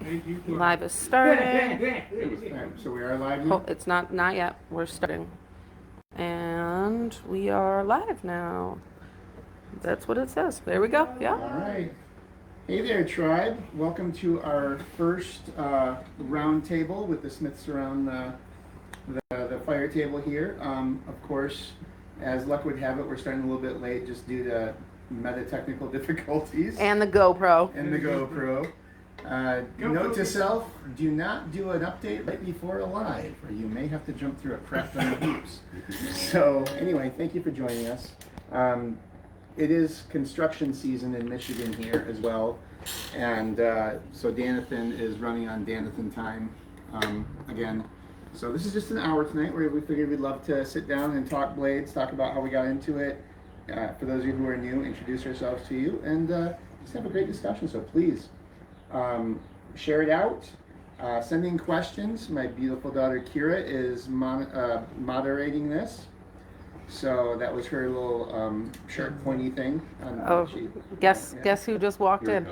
Live is starting. So we are live now? Oh, it's not yet. We're starting. And we are live now. That's what it says. There we go. Yeah. All right. Hey there, tribe. Welcome to our first round table with the Smiths around the fire table here. Of course, as luck would have it, we're starting a little bit late just due to meta technical difficulties. And the GoPro. Note to self, do not do an update right before a live, or you may have to jump through a crap ton of hoops. So anyway, thank you for joining us. It is construction season in Michigan here as well, and so Danathan is running on Danathan time again. So this is just an hour tonight where we figured we'd love to sit down and talk blades, talk about how we got into it. For those of you who are new, introduce ourselves to you, and just have a great discussion. So please share it out. Send in questions. My beautiful daughter Kira is moderating this. So that was her little sharp, pointy thing. Guess who just walked in?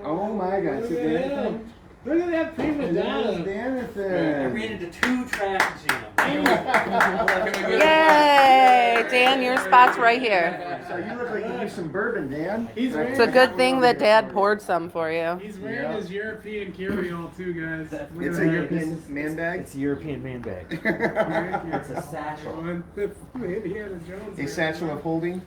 Oh my God! So Danathan. Look at that prima donna. Danathan. I ran into two traffic jams. Yay! Dan, your spot's right here. So you look like you need some bourbon, Dan. It's a good thing that Dad poured some for you. He's wearing his European carry-all too, guys. It's a European man bag. It's a European man bag. It's a satchel. Indiana Jones. A satchel of holding.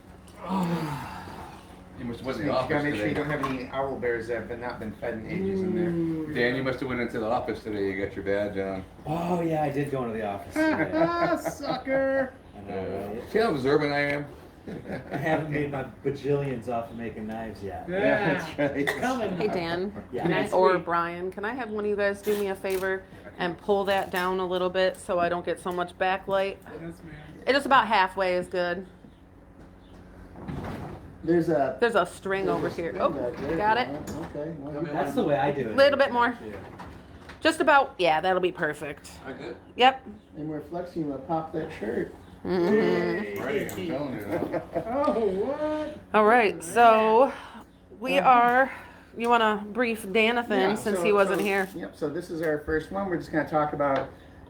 You must have went You in the gotta office make sure you today. don't have any owl bears that have not been fed in ages in Dan, you must have went into the office today. You got your badge on. Oh yeah, I did go into the office there. today. Ah, sucker! I know, right? See how observant I am? I haven't made my bajillions off of making knives yet. Yeah, that's right. Coming. Hey Dan, Yeah. can I, Next or week. Brian, can I have one of you guys do me a favor and pull that down a little bit so I don't get so much backlight? Yes, man. It just about halfway is good. There's There's a string over here. Oh, got it. Okay. Well, That's the way I do it. A little bit more. Just about, yeah, that'll be perfect. I did. Yep. and we're flexing. We'll pop that shirt. Mhm. Ready, I'm telling you. Oh, what? All right, so we are. You want to brief Danathan Yeah, since so- he wasn't so- here? Yep. So this is our first one. We're just going to talk about,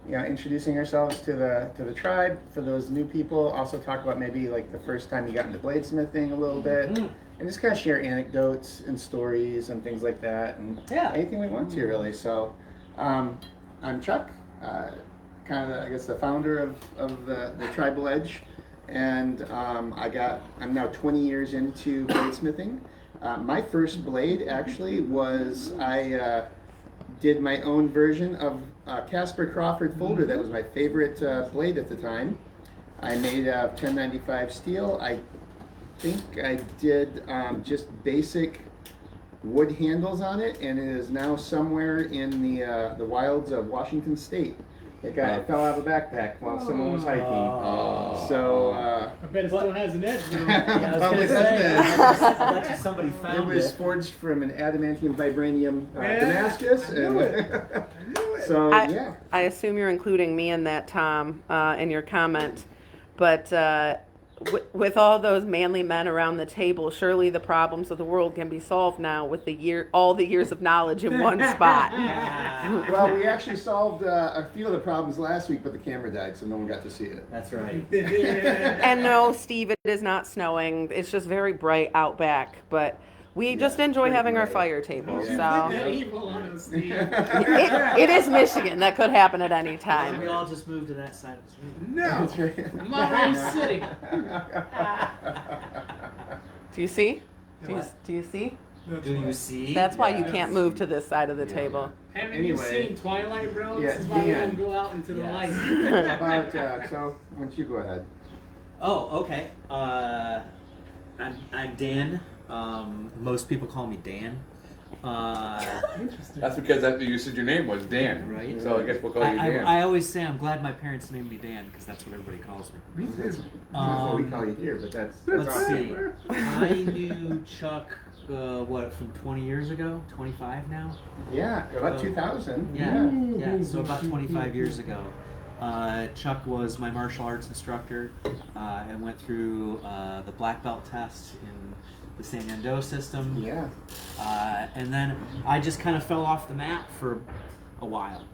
introducing ourselves to the tribe. For those new people, also talk about maybe like the first time you got into bladesmithing a little bit, and just kind of share anecdotes and stories and things like that, and Yeah. anything we want to really. So, I'm Chuck, kind of I guess the founder of the Tribal Edge, and I'm now 20 years into bladesmithing. My first blade actually was I did my own version of Casper Crawford folder. That was my favorite blade at the time. I made 1095 steel. I think I did just basic wood handles on it, and it is now somewhere in the wilds of Washington State. It fell out of a backpack while someone was hiking. Oh. So I bet it still has an edge, though. Yeah, I was Probably gonna say, does. I bet you somebody it found was it. forged from an adamantium vibranium Yeah, Damascus. I knew it. I knew it. So yeah. I assume you're including me in that, Tom, in your comment. But with all those manly men around the table, surely the problems of the world can be solved now with all the years of knowledge in one spot. Well, we actually solved a few of the problems last week, but the camera died, so no one got to see it. That's right. And no, Steve, it is not snowing. It's just very bright out back. But we just enjoy pretty having our bright. fire table. Yeah. That So evil on us, Steve. it is Michigan. That could happen at any We time. all just moved to that side of the street. No. That's right. I'm already sitting. Do you see? Do you see? Do you see? That's why you Yes. can't move to this side of the table. Haven't Anyway. you seen Twilight, bro? Yeah, This is why we Dan. don't go out into the Yes. light. About so why don't you go ahead? Oh, okay. I'm Dan. Most people call me Dan. Interesting. That's because you said your name was Dan. Right. So I guess we'll call you Dan. I always say I'm glad my parents named me Dan because that's what everybody calls me. Me too. That's what we call you here, but that's Let's awesome. see. I knew Chuck, from 20 years ago? 25 now? Yeah, about 2000. Yeah, so about 25 years ago. Chuck was my martial arts instructor and went through the black belt test in the San Yando system. Yeah. And then I just kind of fell off the map for a while.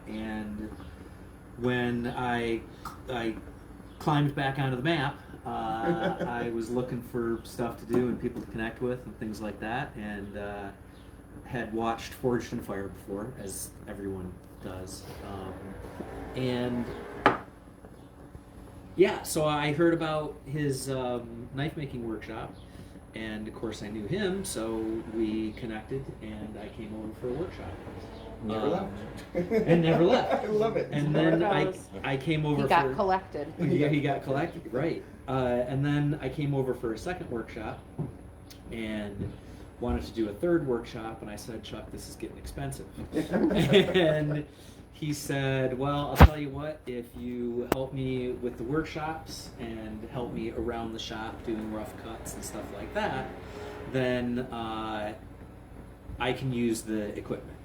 And when I climbed back onto the map, I was looking for stuff to do and people to connect with and things like that. And had watched Forged in Fire before, as everyone does. And yeah, so I heard about his knife making workshop, and of course I knew him, so we connected, and I came over for a workshop. Never left. And never left. I love it. And then I came over He got for collected. yeah, he got collected, right. And then I came over for a second workshop and wanted to do a third workshop, and I said, Chuck, this is getting expensive. And he said, well, I'll tell you what, if you help me with the workshops and help me around the shop doing rough cuts and stuff like that, then I can use the equipment.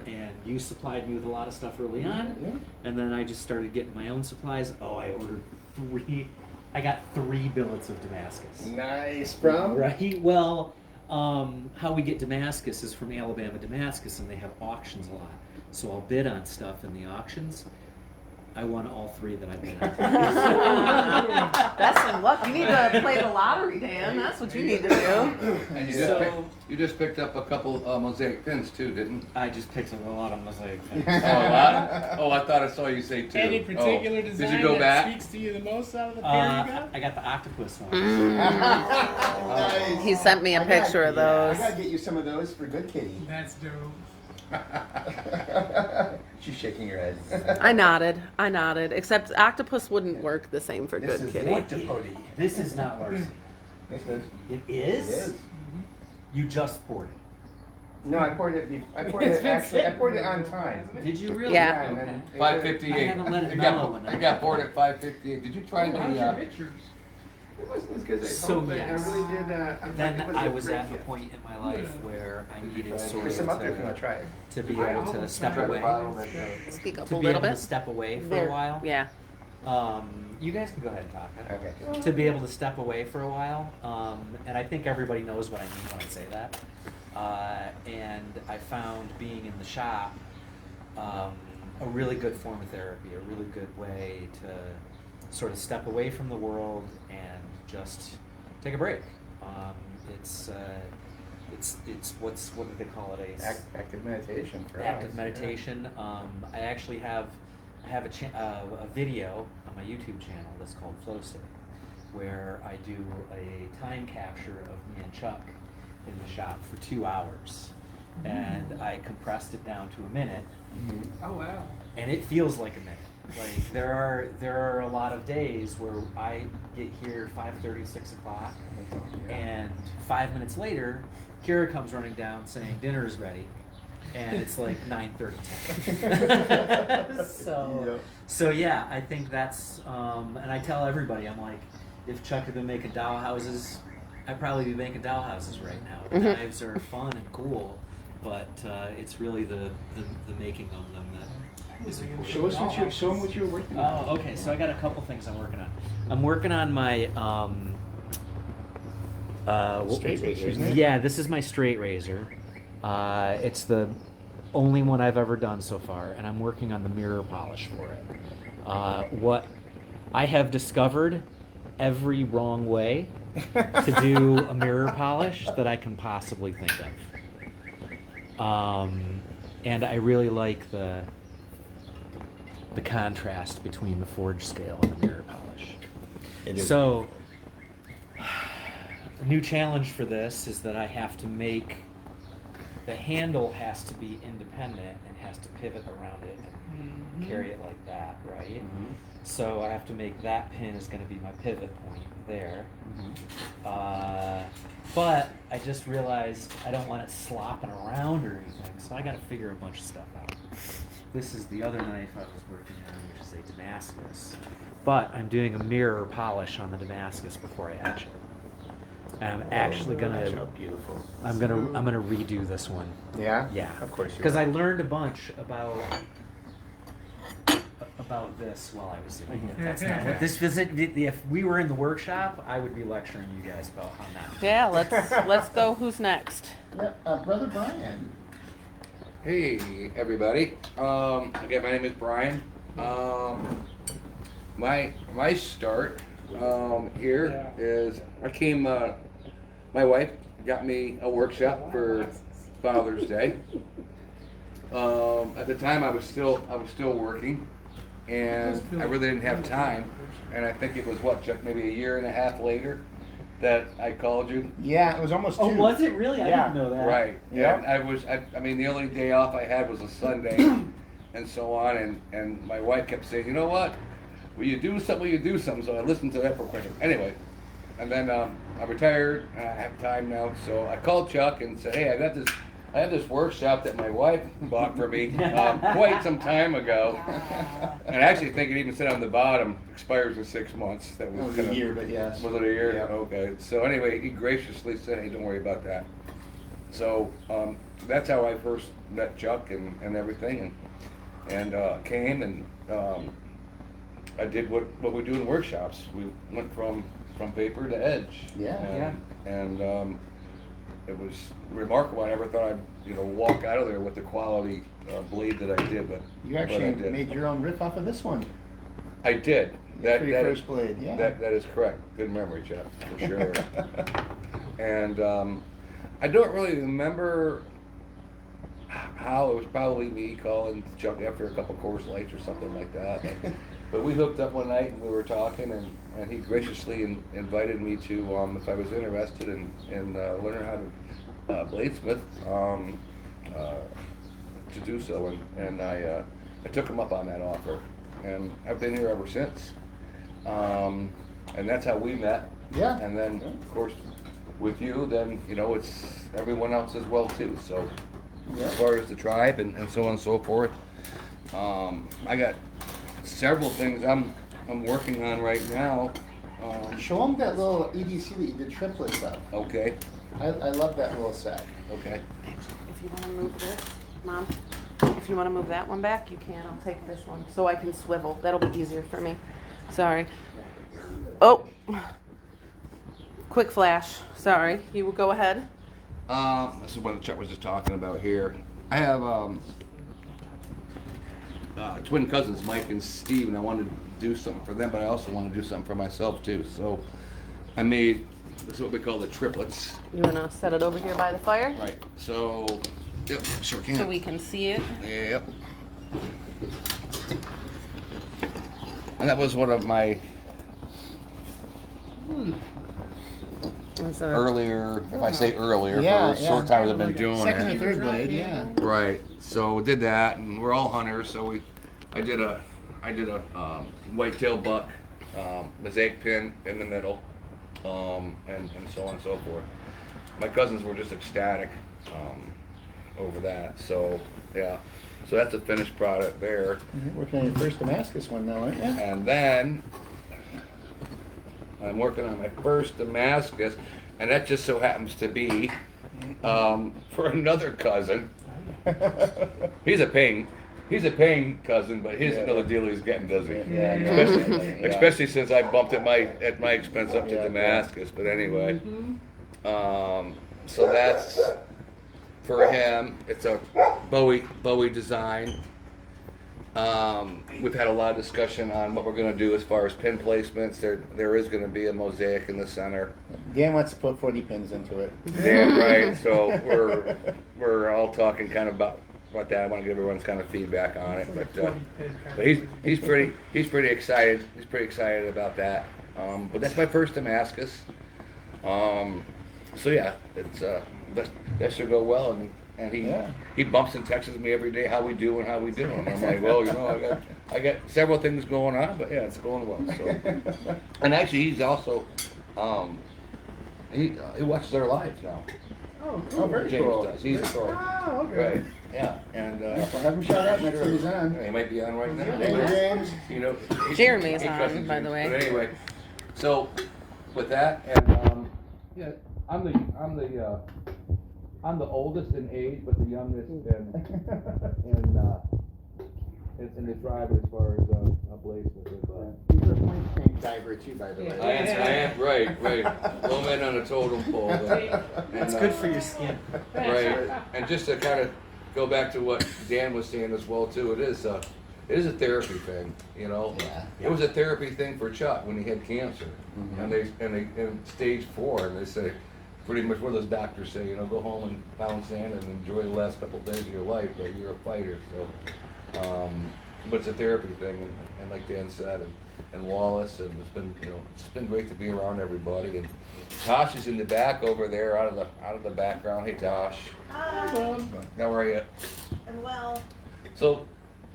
And you supplied me with a lot of stuff early on, and then I just started getting my own supplies. Oh, I got 3 billets of Damascus. Nice. From? Right? Well, how we get Damascus is from Alabama Damascus, and they have auctions a lot. So I'll bid on stuff in the auctions. I won all 3 that I bid on. That's some luck. You need to play the lottery, Dan. That's what you need to do. And you just picked up a couple mosaic pins too, didn't? I just picked up a lot of mosaic things. Oh, a lot? Oh, I thought I saw you say 2. Any particular oh. design Did you go that back? speaks to you the most out of the pair you got? I got the octopus one. Nice. He sent me a picture of those. I gotta get you some of those for Good Kitty. That's dope. She's shaking her head. I nodded. Except octopus wouldn't work the same for This Good is Kitty. Octopody. This is not larceny. This is. It is? It is. You just poured it. No, I poured it. I poured it on time. Did you really? Yeah. And then it- 5:58. I haven't let it It mellow got, enough. it got bored at 5:58. Did you try How's your the? pictures? It wasn't as good as I So, hoped, but yes. I really did. Then it was I a was great at the gift. point in my life where I needed sort There's of some up there if you want to try it. to be able to step away. Speak up To a be little able to bit. step away for There. a while. Yeah. You guys can go ahead and talk. Okay. To be able to step away for a while, and I think everybody knows what I mean when I say that. And I found being in the shop a really good form of therapy, a really good way to sort of step away from the world and just take a break. It's what do they call it? Active meditation. For Active us, meditation. I actually have a video on my YouTube channel that's called Flow State, where I do a time capture of me and Chuck in the shop for 2 hours, and I compressed it down to a minute, Oh wow. and it feels like a minute. Like there are a lot of days where I get here 5:30, 6 o'clock, and 5 minutes later, Kira comes running down saying dinner is ready, and it's like 9:30. So yeah, I think that's and I tell everybody, I'm like, if Chuck had been making dollhouses, I'd probably be making dollhouses right now. The knives are fun and cool, but it's really the making of them that is important. Show them what you're working on. Oh, okay. So I got a couple things I'm working on. I'm working on my Straight razor, isn't it? Yeah, this is my straight razor. It's the only one I've ever done so far, and I'm working on the mirror polish for it. What I have discovered every wrong way to do a mirror polish that I can possibly think of. And I really like the contrast between the forged scale and the mirror polish. So, a new challenge for this is that I have to make the handle has to be independent and has to pivot around it and carry it like that, right? So I have to make that pin is going to be my pivot point there. But I just realized I don't want it slopping around or anything, so I got to figure a bunch of stuff out. This is the other knife I was working on, which is a Damascus. But I'm doing a mirror polish on the Damascus before I etch it. And I'm actually gonna Beautiful. I'm gonna redo this one. Yeah. Yeah. Of course. Because I learned a bunch about this while I was doing it. That's not what this visit. If we were in the workshop, I would be lecturing you guys about on that. Yeah, let's go. Who's next? Yeah, Brother Brian. Hey, everybody. Again, my name is Brian. My start here is I came. My wife got me a workshop for Father's Day. At the time, I was still working, and I really didn't have time. And I think it was Chuck, maybe a year and a half later that I called you. Yeah, it was almost 2. Oh, was it really? I Yeah. didn't know that. Right. Yeah. And I mean, the only day off I had was a Sunday, and so on. And my wife kept saying, you know what? Will you do something? Will you do something? So I listened to that for quite a anyway. And then I retired, and I have time now. So I called Chuck and said, hey, I have this workshop that my wife bought for me quite some time ago. And I actually think it even said on the bottom, expires in 6 months. That It was was kind a of, year, but yes. was it a year? Yeah. Okay. So anyway, he graciously said, hey, don't worry about that. So that's how I first met Chuck and everything, and came and I did what we do in workshops. We went from paper to edge. Yeah. And it was remarkable. I never thought I'd walk out of there with the quality blade that I did, but You but I actually did. made your own riff off of this one. I did. For your first blade, yeah. That is correct. Good memory, Jeff, for sure. And I don't really remember how. It was probably me calling Chuck after a couple course lights or something like that. But we hooked up one night and we were talking, and he graciously invited me to, if I was interested in learning how to bladesmith, to do so. And I took him up on that offer, and I've been here ever since. And that's how we met. Yeah. And then, of course, with you, then, it's everyone else as well, too. So, Yeah. as far as the tribe and so on and so forth, I got several things I'm working on right now. Show them that little EDC that you did triplets of. Okay, I love that little set. okay. If you want to move this, Mom, if you want to move that one back, you can. I'll take this one so I can swivel. That'll be easier for me. Sorry. Oh, quick flash. Sorry. You will go ahead. This is what Chuck was just talking about here. I have twin cousins, Mike and Steve, and I wanted to do something for them, but I also want to do something for myself too. So I made, this is what we call the triplets. You want to set it over here by the fire? Right. So, yep, sure can. So we can see it. Yep. And that was one of my It's a- earlier, if I say earlier, Yeah, for the short yeah. time I've been doing Second it. or third blade, yeah. Right. So did that, and we're all hunters. So I did a whitetail buck, mosaic pin in the middle, and so on and so forth. My cousins were just ecstatic over that. So yeah. So that's a finished product there. You're working on your first Damascus one now, aren't you? And then I'm working on my first Damascus, and that just so happens to be for another cousin. He's a paying cousin, but he's Yeah. another deal he's getting busy. Yeah, Especially, yeah. especially since I bumped at my expense up to Yeah, Damascus. But anyway, so that's for him. It's a Bowie design. We've had a lot of discussion on what we're going to do as far as pin placements. There is going to be a mosaic in the center. Dan wants to put 40 pins into it. Damn right. So we're all talking kind of about that. I want to give everyone's kind of feedback on it, but he's pretty excited. He's pretty excited about that. But that's my first Damascus. So yeah, it's that should go well, and he bumps and texts me every day how we do. And I'm like, well, I got several things going on, but yeah, it's going well. So, and actually, he's also he watches our lives now. Oh, very James cool. does. He's Very cool. Oh, okay. right. Yeah, and Well, have him shout out next time he's on. he might be on right now. Hey, James. You know, Jeremy's he on, trusts by James. the way. But anyway, so with that, and yeah, I'm the oldest in age, but the youngest in the tribe as far as bladesmithing, but You're a point tank diver too, by the way. I am, right. Low man on a totem pole. It's good for your skin. Right, and just to kind of go back to what Dan was saying as well too, it is a therapy thing, you know. Yeah. It was a therapy thing for Chuck when he had cancer, Mhm. and they in stage 4, and they say, pretty much what those doctors say, you know, go home and pound sand and enjoy the last couple of days of your life, but you're a fighter, so. But it's a therapy thing, and like Dan said, and Wallace, and it's been great to be around everybody, and Tosh is in the back over there, out of the background. Hey, Tosh. Hi, How are you? I'm well. So,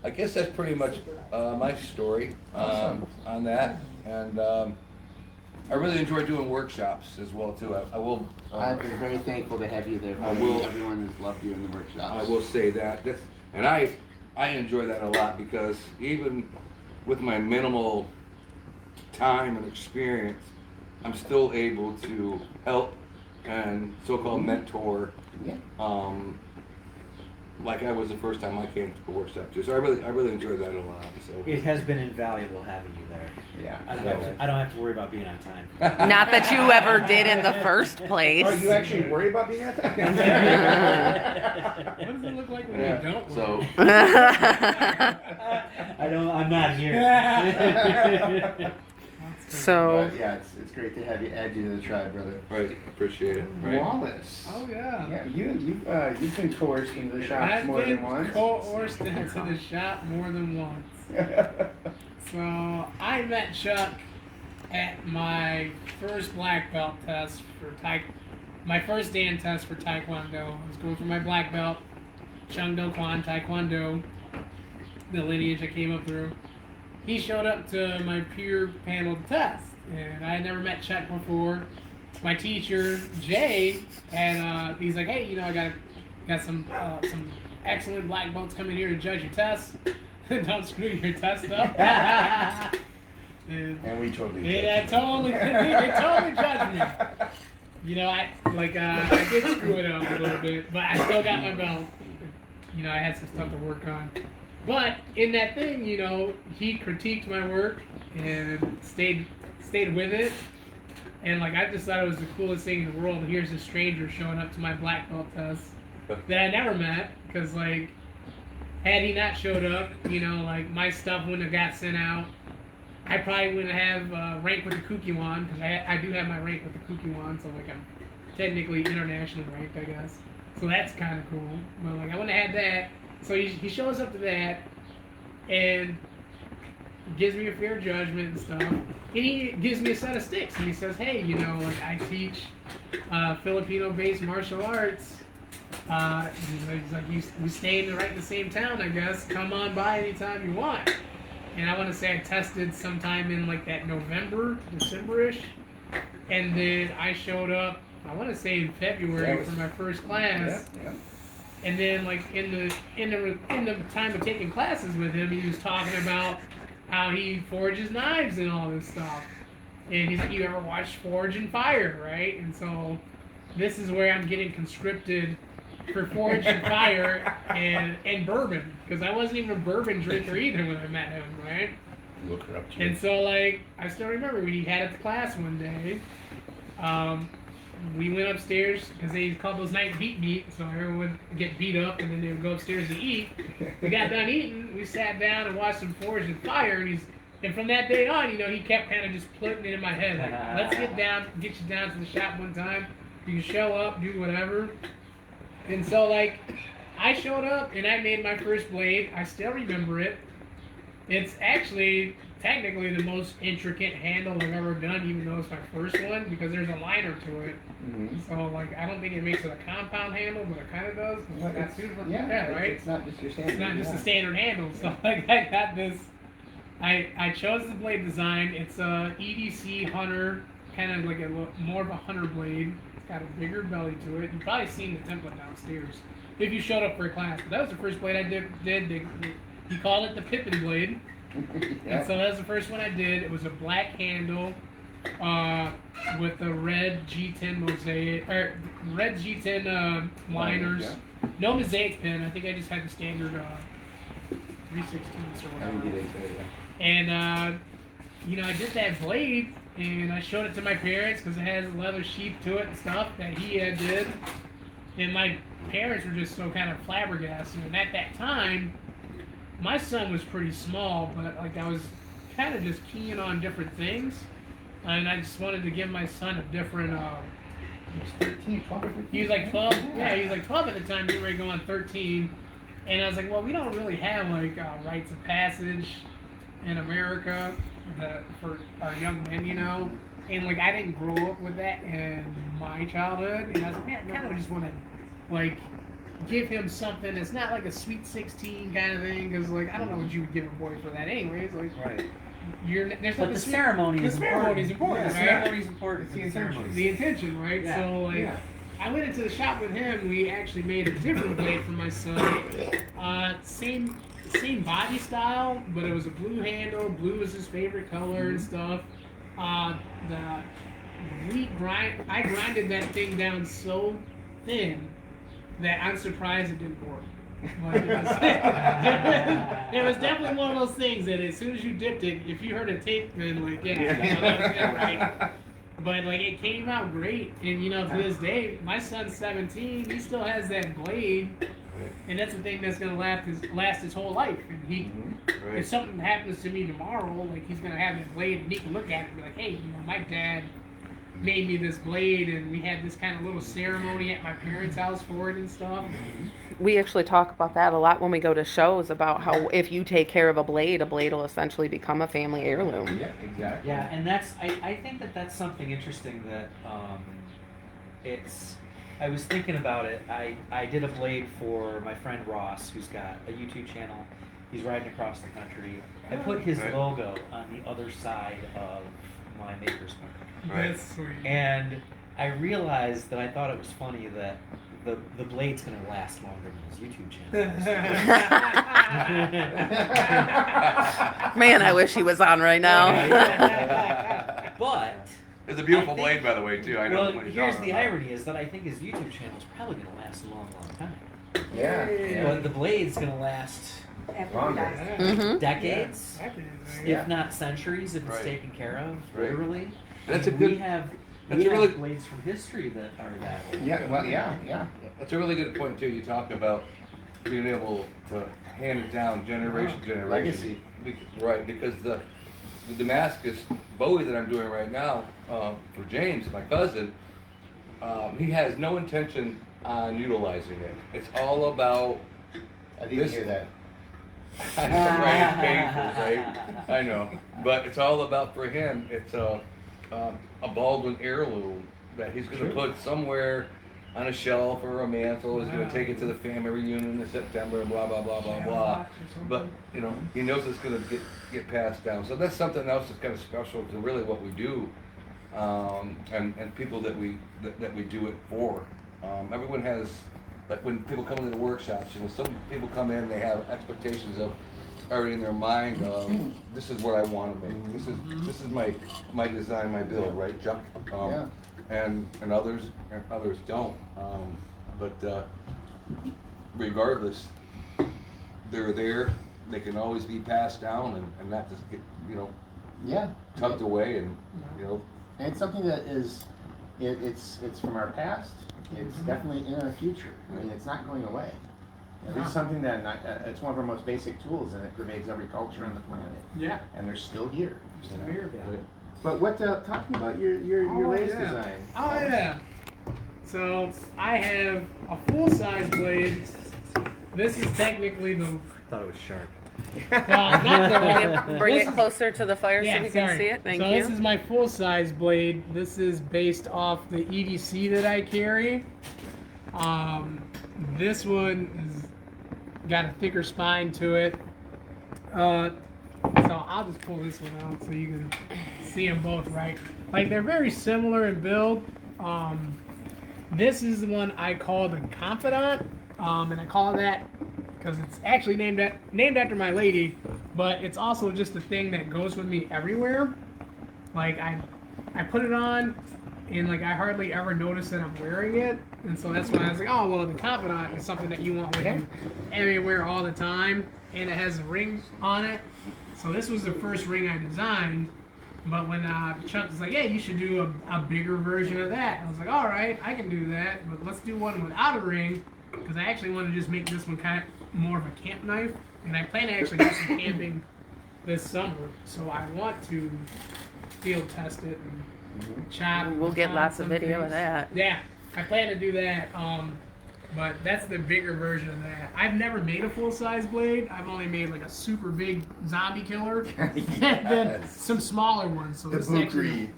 I guess that's pretty much my story Awesome. on that, and I really enjoy doing workshops as well too. I will. I've been very thankful to have you there. I will. Everyone has loved you in the workshops. I will say that, and I enjoy that a lot because even with my minimal time and experience, I'm still able to help and so-called mentor. Yeah. Like I was the first time I came to the workshop too. So I really enjoy that a lot. So. It has been invaluable having you there. Yeah. I don't have to worry about being on time. Not that you ever did in the first place. Oh, you actually worry about being at What does it look like when Yeah, you don't? so I'm not here. So, But yeah, it's great to have you add you to the tribe, brother. right, appreciate it. Right. Wallace. Oh yeah. Yeah, you've been coerced into the shops I've more been than once. coerced into the shop more than once. So I met Chuck at my first black belt test for my first Dan test for Taekwondo. I was going for my black belt, Chung Do Kwan Taekwondo, the lineage I came up through. He showed up to my peer panel test, and I had never met Chuck before. My teacher Jay had he's like, hey, I got some excellent black belts coming here to judge your test. Don't screw your test up. And we totally did. They totally judged me. I did screw it up a little bit, but I still got my belt. I had some stuff to work on. But in that thing, he critiqued my work and stayed with it. And I just thought it was the coolest thing in the world. Here's a stranger showing up to my black belt test that I never met, because had he not showed up, my stuff wouldn't have got sent out. I probably wouldn't have rank with the Kukiwan, because I do have my rank with the Kukiwan, so I'm technically internationally ranked, I guess. So that's kind of cool. But I wouldn't have had that. So he shows up to that and gives me a fair judgment and stuff. And he gives me a set of sticks. And he says, hey, I teach Filipino-based martial arts. He's like, we stay right in the same town, I guess. Come on by anytime you want. And I want to say I tested sometime in that November, December-ish. And then I showed up, I want to say in February for my first class. Yeah. And then, in the time of taking classes with him, he was talking about how he forges knives and all this stuff. And he's like, you ever watched Forge and Fire, right? And so this is where I'm getting conscripted for Forge and Fire and bourbon, because I wasn't even a bourbon drinker either when I met him, right? Look it up. And so, I still remember we had at the class one day. We went upstairs because they called those nights beat, so everyone would get beat up and then they would go upstairs to eat. We got done eating, we sat down and watched some Forge and Fire, and from that day on, he kept kind of just putting it in my head, let's get you down to the shop one time. You can show up, do whatever. And so I showed up and I made my first blade. I still remember it. It's actually technically the most intricate handle I've ever done, even though it's my first one, because there's a liner to it. Mm-hmm. So I don't think it makes it a compound handle, but it kind of does. Yeah, right. It's not just your standard. It's not just a standard handle. So I got this. I chose the blade design. It's a EDC Hunter, kind of more of a hunter blade. It's got a bigger belly to it. You've probably seen the template downstairs if you showed up for a class. But that was the first blade I did. He called it the Pippin blade. And so that was the first one I did. It was a black handle with the red G10 mosaic, or red G10 liners. No mosaic pin. I think I just had the standard 3/16 or I whatever. didn't get into it yet. And you know, I did that blade, and I showed it to my parents because it has a leather sheath to it and stuff that he had did. And my parents were just so kind of flabbergasted. And at that time, my son was pretty small, but like I was kind of just keying on different things, and I just wanted to give my son a different. He was 13, 12. He was like 12. Yeah, he was like 12 at the time. Getting ready to go on 13, and I was like, well, we don't really have like rites of passage in America for our young men, you know. And like I didn't grow up with that in my childhood, and I was like, man, I kind of just want to like give him something that's not like a sweet 16 kind of thing, because like I don't know what you would give a boy for that anyways. Like Right. there's But nothing the sweet- ceremony the is ceremony is important. important. The right? ceremony is important. It's the intention. The intention, right? Yeah. So like, Yeah. I went into the shop with him. We actually made a different blade for my son. Same body style, but it was a blue handle. Blue was his favorite color and stuff. The I grinded that thing down so thin that I'm surprised it didn't work. Like, it was definitely one of those things that as soon as you dipped it, if you heard a tape, then like, yeah, you know, that was it, right? But like it came out great, and you know, to this day, my son's 17. He still has that blade, and that's the thing that's gonna last his whole life. And he, if something happens to me tomorrow, like he's gonna have that blade, and he can look at it and be like, hey, you know, my dad made me this blade, and we had this kind of little ceremony at my parents' house for it and stuff. We actually talk about that a lot when we go to shows about how if you take care of a blade will essentially become a family heirloom. Yeah, exactly. Yeah, and I think that's something interesting that I was thinking about it. I did a blade for my friend Ross, who's got a YouTube channel. He's riding across the country. I put his Right. logo on the other side of my Maker's Mark. Right. That's sweet. And I realized that I thought it was funny that the blade's going to last longer than his YouTube channel. Man, I wish he was on right now. But It's a beautiful I think- blade, by the way, too. I know. well, what you're here's talking the about. irony: is that I think his YouTube channel is probably going to last a long, long time. Yeah. Yeah. But the blade's going to last Longer. Mhm. decades, Yeah. if not centuries, if it's Right. taken care of, Right. literally. That's I a mean, good- We have that's a have really- blades from history that are that old. Yeah, well, yeah. That's a really good point, too. You talk about being able to hand it down generation to generation. Legacy. Right, because the Damascus Bowie that I'm doing right now for James, my cousin, he has no intention on utilizing it. It's all about I didn't hear that. I know, right? It's painful, right? I know, but it's all about for him. It's a Baldwin heirloom that he's going to Sure. put somewhere on a shelf or a mantle. He's going Wow. to take it to the family reunion in September. Blah blah blah blah blah. But you know, he knows it's going to get passed down. So that's something else that's kind of special to really what we do, and people that we do it for. Everyone has, like when people come into the workshops, you know, some people come in, they have expectations of already in their mind of this is what I want to make. This is my design, my build, right, Chuck? Yeah. And others don't. But regardless, they're there. They can always be passed down and not just get, you know, Yeah. tucked away and, you know. And it's something that is, it's from our past. It's definitely in our future. I mean, it's not going away. It's something that it's one of our most basic tools, and it pervades every culture on the planet. Yeah. And they're still here. you know. Here. But what talking about your latest yeah. design? Oh yeah. So I have a full-size blade. This is technically the thought it was sharp. well, not the Bring this it is- closer to the fire Yeah, so we can sorry. see it. Thank so you. this is my full-size blade. This is based off the EDC that I carry. This one has got a thicker spine to it. So I'll just pull this one out so you can see them both, right? Like they're very similar in build. This is the one I call the Confidant, and I call it that because it's actually named after my lady, but it's also just a thing that goes with me everywhere. Like I put it on, and like I hardly ever notice that I'm wearing it, and so that's why I was like, oh well, the Confidant is something that you want with you everywhere all the time, and it has a ring on it. So this was the first ring I designed, but when Chuck was like, yeah, you should do a bigger version of that, I was like, all right, I can do that, but let's do one without a ring, because I actually want to just make this one kind of more of a camp knife, and I plan to actually do some camping this summer, so I want to field test it and chop. We'll get chop lots of some video of things. that. Yeah, I plan to do that. But that's the bigger version of that. I've never made a full size blade. I've only made like a super big zombie killer, and then some smaller ones. So The this actually, Bukri.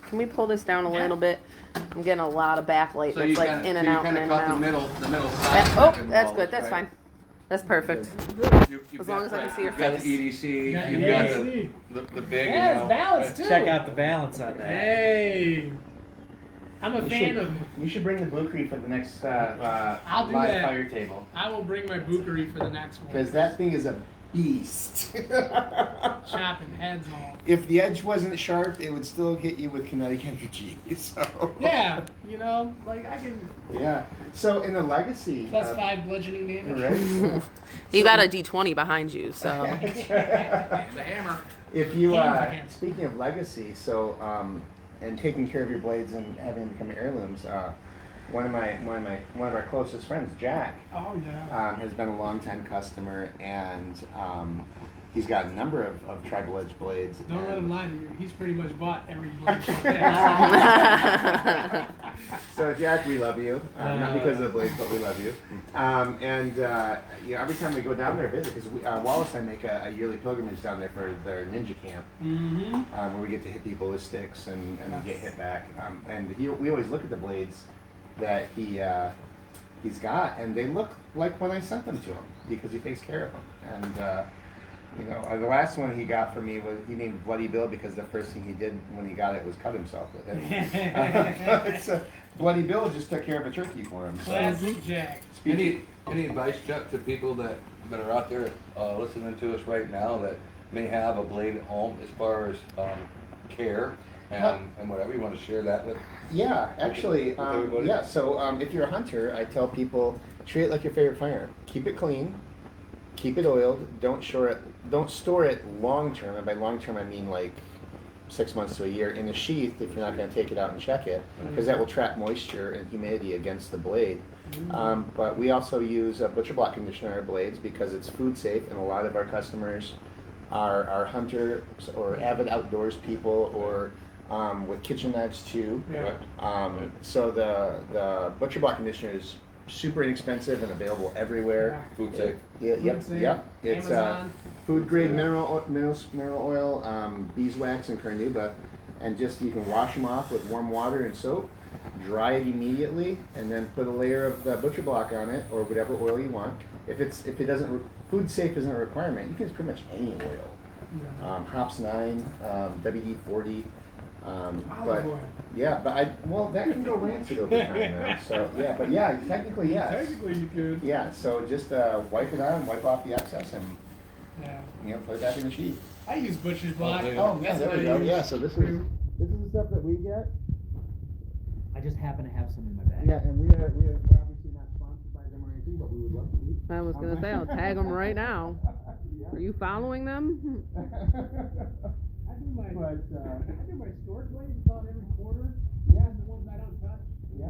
Can we pull this down a little bit? I'm getting a lot of backlight. So you It's like kinda, in and so you out and kinda in cut and out. the middle That- side. oh, section that's walls, good. That's right? fine. That's perfect. You've As long got as I can see your you've got face. the EDC, Yeah, you've yeah. got the big, Yeah, you it's know, balanced too. Check out the balance on that. Hey, I'm a fan of. You should bring the Bukri for the next I'll do live that. fire table. I will bring my Bukari for the next one. Because that thing is a beast. Chopping heads off. If the edge wasn't sharp, it would still hit you with kinetic energy. So Yeah, you know, like I can yeah. So in the legacy, plus 5 bludgeoning damage. right? You got a D20 behind you, so. And the hammer. If you Hands. speaking of legacy, so and taking care of your blades and having them become heirlooms, one of our closest friends, Jack, Oh yeah. has been a longtime customer, and he's got a number of tribal edge blades. Don't let and- him lie to you. He's pretty much bought every blade shop. So Jack, we love you. Not because of the blades, but we love you. And you know, every time we go down there to visit, because Wallace and I make a yearly pilgrimage down there for their ninja camp, Mm-hmm. where we get to hit people with sticks and get hit back. And we always look at the blades that he's got, and they look like when I sent them to him because he takes care of them. And you know, the last one he got for me was he named Bloody Bill because the first thing he did when he got it was cut himself with it. So Bloody Bill just took care of a turkey for him. So. Classic Jack. Any advice, Chuck, to people that are out there listening to us right now that may have a blade at home as far as care and whatever, you want to share that with? Yeah, actually, everybody? yeah. So if you're a hunter, I tell people treat it like your favorite firearm. Keep it clean, keep it oiled. Don't store it long term, and by long term I mean like 6 months to a year in a sheath if you're not going to take it out and check it, because that will trap moisture and humidity against the blade. But we also use a butcher block conditioner on our blades because it's food safe, and a lot of our customers are hunters or avid outdoors people, or with kitchen knives too. Yeah. So the butcher block conditioner is super inexpensive and available everywhere. Food safe. Yeah, yep, Food safe. yep. It's Amazon. food grade mineral oil, beeswax and carnauba, and just you can wash them off with warm water and soap, dry it immediately, and then put a layer of the butcher block on it or whatever oil you want. If it doesn't, food safe isn't a requirement. You can use pretty much any oil. Hops 9, WD-40. But Olive oil. yeah, but that can go rancid over time now. So yeah, but yeah, technically yes. Technically you could. Yeah, so just wipe it on, wipe off the excess, and Yeah. put it back in the sheath. I use butcher's block. there you go. Oh yeah, That's there what we I go. use. Yeah, so this is the stuff that we get. I just happen to have some in my bag. Yeah, and we're obviously not sponsored by them or anything, but we would love to be. I was gonna say, I'll tag them right now. Are you following them? I do my But I do my storage blades about every quarter. yeah, The ones I don't touch. yeah.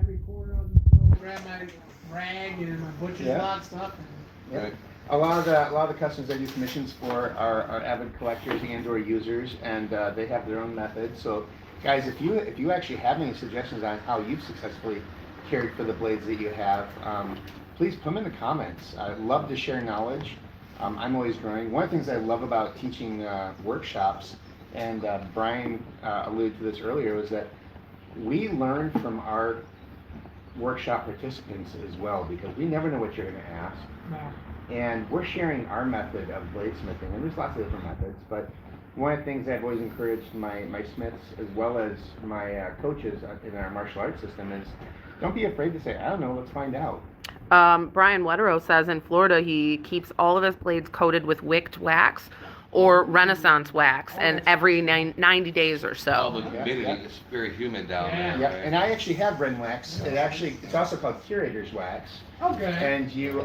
Every quarter I'll just grab my rag and my butcher's Yeah. block stuff. Yeah. Right. A lot of the customers I do commissions for are avid collectors and/or users, and they have their own methods. So, guys, if you actually have any suggestions on how you've successfully cared for the blades that you have, please put them in the comments. I love to share knowledge. I'm always growing. One of the things I love about teaching workshops, and Brian alluded to this earlier, was that we learn from our workshop participants as well, because we never know what you're going to ask. No. And we're sharing our method of bladesmithing, and there's lots of different methods, but one of the things I've always encouraged my smiths as well as my coaches in our martial arts system is don't be afraid to say, I don't know, let's find out. Brian Wetterow says in Florida he keeps all of his blades coated with wicked wax or Renaissance wax, and every 90 days or All the so. humidity, it's very humid down Yeah. there. Yeah, right? and I actually have Ren wax. It's also called Curator's wax. Okay. And you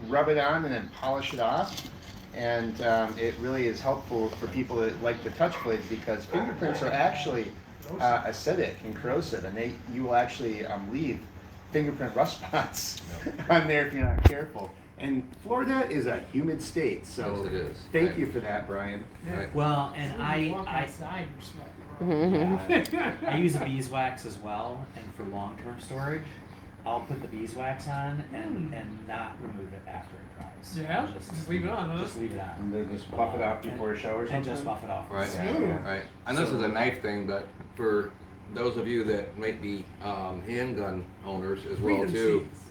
rub it on and then polish it off. And it really is helpful for people that like to touch blades because fingerprints are actually acidic and corrosive, and you will actually leave fingerprint rust spots on there if you're not careful. And Florida is a humid state, so Yes, it is. thank you for that, Brian. Right. Well, and You walk I outside, you're sweating. I use a beeswax as well, and for long-term storage, I'll put the beeswax on and not remove it after it dries. Yeah? I'll Just leave it on, huh? Just leave it on. And then just buff it out before a show or something. And just buff it off. Right, Yeah. right. And this is a knife thing, but for those of you that might be handgun owners as well Freedom too, seats.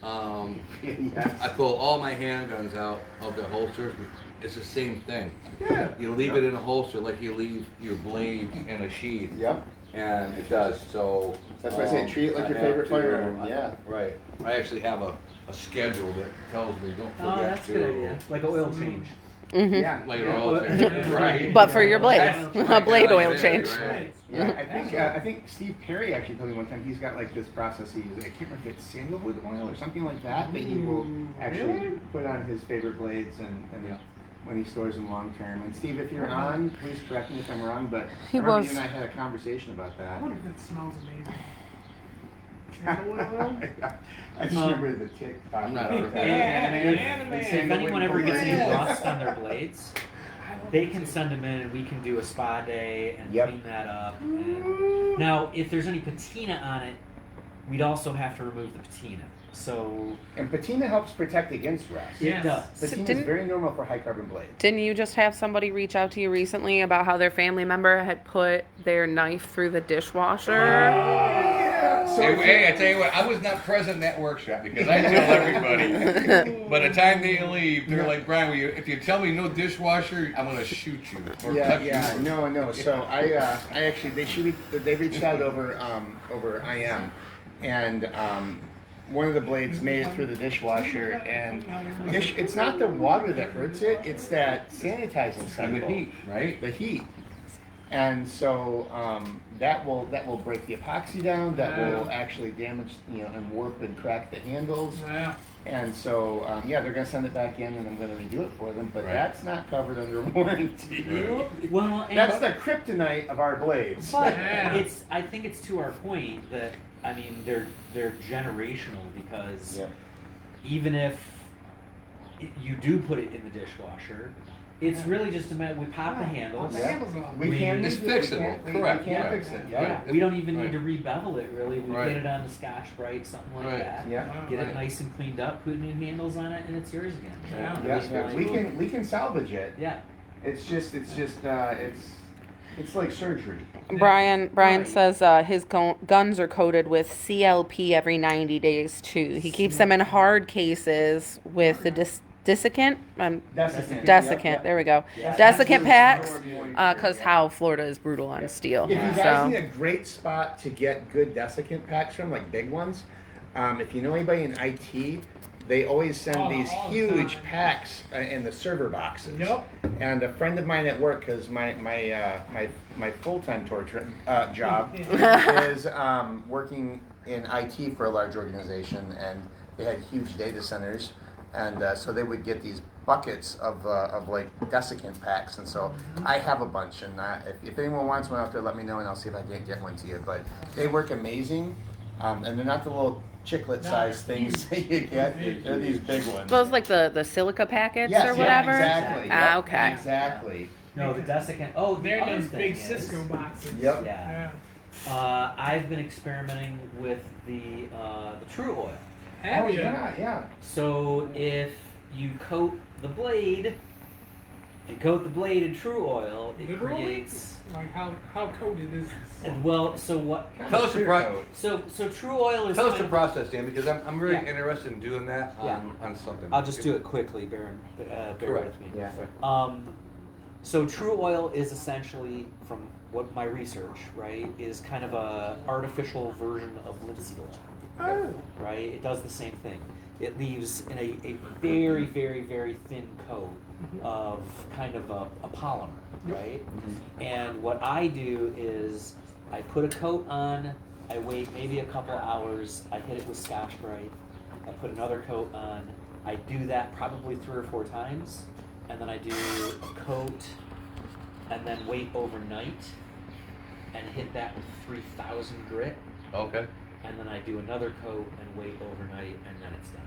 Yeah. I pull all my handguns out of the holsters. It's the same thing. Yeah. You leave it in a holster like you leave your blade in a sheath, Yep. and it does. So That's why I say treat it like your I have favorite to, firearm. Yeah. Right. I actually have a schedule that tells me don't forget Oh, that's a to. good idea. Like an oil change. Hmm. Yeah. Later on, right. But for your blades, That's a blade right oil there, change. right. Yeah, I think Steve Perry actually told me one time he's got like this process he uses. I can't remember if it's sandalwood oil or something like that that he will actually Really? put on his favorite blades and Yeah. when he stores them long term. And Steve, if you're on, please correct me if I'm wrong, but He I remember was. you and I had a conversation about I that. wonder if that smells amazing. Sandalwood oil? I just remember the tick. I'm not talking about sure. that. Yeah, If anyone ever gets any rust on their blades, I love they it can too. send them in and we can do a spa day and Yep. clean that up. And now, if there's any patina on it, we'd also have to remove the patina. So And patina helps protect against rust. it Yes. does. Patina is didn't- very normal for high carbon blades. Didn't you just have somebody reach out to you recently about how their family member had put their knife through the dishwasher? So Hey, I tell you what, I was not present in that workshop because I tell everybody. By the time they leave, they're like, Brian, if you tell me no dishwasher, I'm gonna shoot you or Yeah, cut yeah, you. no. So I actually they reached out over IM, and one of the blades made it through the dishwasher, and it's not the water that hurts it; it's that sanitizing And cycle, the heat, right? the heat, and so that will break the epoxy down. That will actually damage, and warp and crack the handles. Yeah. And so, they're going to send it back in, and I'm going to redo it for them. But Right. that's not covered under warranty. Right. Well, and That's the kryptonite of our blades. but Yeah. I think it's to our point that I mean they're generational because Yeah. even if you do put it in the dishwasher, it's really just a matter we pop the handles. The handles off. We can It's use it, we fixable, can't- we correct, can right. fix it. Yeah, Yeah. we don't even Right. need to rebevel it really. We Right. get it on the Scotch-Brite, something like Right. that. Yeah. Get it Right. nice and cleaned up, put new handles on it, and it's yours again. Yeah. Yeah, we can salvage it. Yeah. It's like surgery. Brian Right. says his guns are coated with CLP every 90 days too. He keeps them in hard cases with the desiccant. Desiccant. There we go. Yeah. Desiccant packs. Because how Florida is brutal on steel. If you guys So need a great spot to get good desiccant packs from, like big ones, if you know anybody in IT, they always send Oh, these all the huge time. packs in the server boxes. Yep. And a friend of mine at work, because my full-time torture job is working in IT for a large organization, and they had huge data centers, and so they would get these buckets of like desiccant packs, and so I have a bunch, and if anyone wants one out there, let me know, and I'll see if I can get one to you. But they work amazing, and they're not the little chiclet-sized things that you get; they're these big ones. those like the silica packets Yes, or yeah, whatever. exactly. Ah, Yep, okay. Exactly. No, the desiccant. Oh, the They're other those thing big is, Cisco boxes. Yep. Yeah. Yeah. I've been experimenting with the True Oil. Have you? Yeah. So if you coat the blade, in True Oil, it Literally? creates. Like how coated is this? Well, so what? Tell us the pro- So True Oil is. Tell us the kind of- process, Dan, because I'm really Yeah. interested in doing that Yeah. on something. I'll just do it quickly. Bear Correct. with me. Yeah. So True Oil is essentially, from what my research, right, is kind of a artificial version of linseed oil. Oh. Right? It does the same thing. it leaves in a very, very, very thin coat of kind of a polymer, right? And what I do is I put a coat on, I wait maybe a couple hours, I hit it with Scotch-Brite, I put another coat on, I do that probably 3 or 4 times, and then I do a coat and then wait overnight and hit that with 3,000 grit, Okay. and then I do another coat and wait overnight, and then it's done.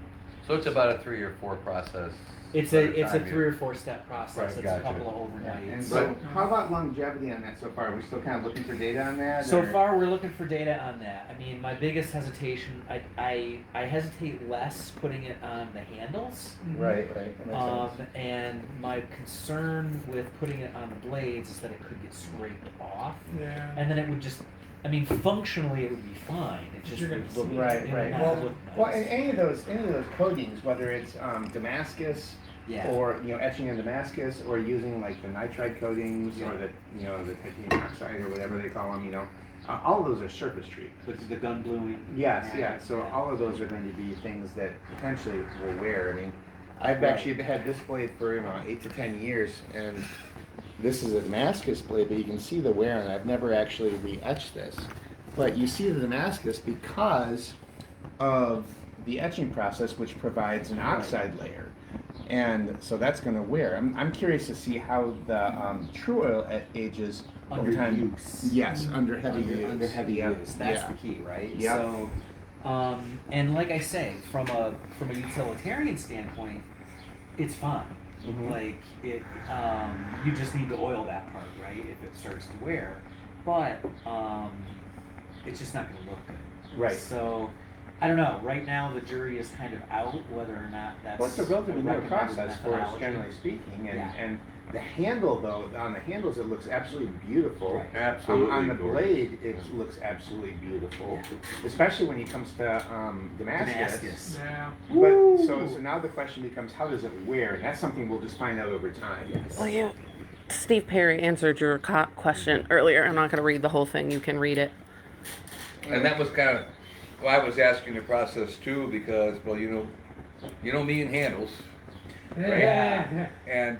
So it's about a 3 or 4 process. It's by a the time 3 or 4 step process. Right, It's gotcha. a couple of overnights. And so, how about longevity on that so far? Are we still kind of looking for data on that? So or- far, we're looking for data on that. I mean, my biggest hesitation, I hesitate less putting it on the handles. Right, right. That makes sense. And my concern with putting it on the blades is that it could get scraped off, Yeah. and then it would just. I mean, functionally, it would be fine. It just You're would gonna look see- Right, it would right. not Well, look well, nice. and any of those coatings, whether it's Damascus Yeah. or etching in Damascus, or using like the nitride coatings or the the titanium oxide or whatever they call them, all of those are surface treatment. The gun bluing. Yes, yeah. So all of those are going to be things that potentially will wear. I mean, I've actually had this blade for 8 to 10 years, and this is a Damascus blade, but you can see the wear, and I've never actually re-etched this. But you see the Damascus because of the etching process, which provides an oxide layer, and so that's going to wear. I'm curious to see how the true oil ages over Under time. use. Yes, under heavy use. Under heavy Yeah, use. That's yeah. the key, right? Yeah. So, and like I say, from a utilitarian standpoint, it's fine. Mhm. Like it, you just need to oil that part, right? If it starts to wear, but it's just not going to look good. Right. So, I don't know. Right now, the jury is kind of out whether or not that's. Well, it's a relatively new recommended process for us, methodology. generally speaking, Yeah. and the handle though, on the handles it looks absolutely beautiful. Right. Absolutely. On the gorgeous. blade, it looks absolutely beautiful, especially when it comes to Damascus. Damascus. Yeah. But so now the question becomes, how does it wear? And that's something we'll just find out over time. Yes. Well, you, Steve Perry answered your question earlier. I'm not going to read the whole thing. You can read it. And that was kind of, well, I was asking the process too, because, well, you know me and handles, Yeah. and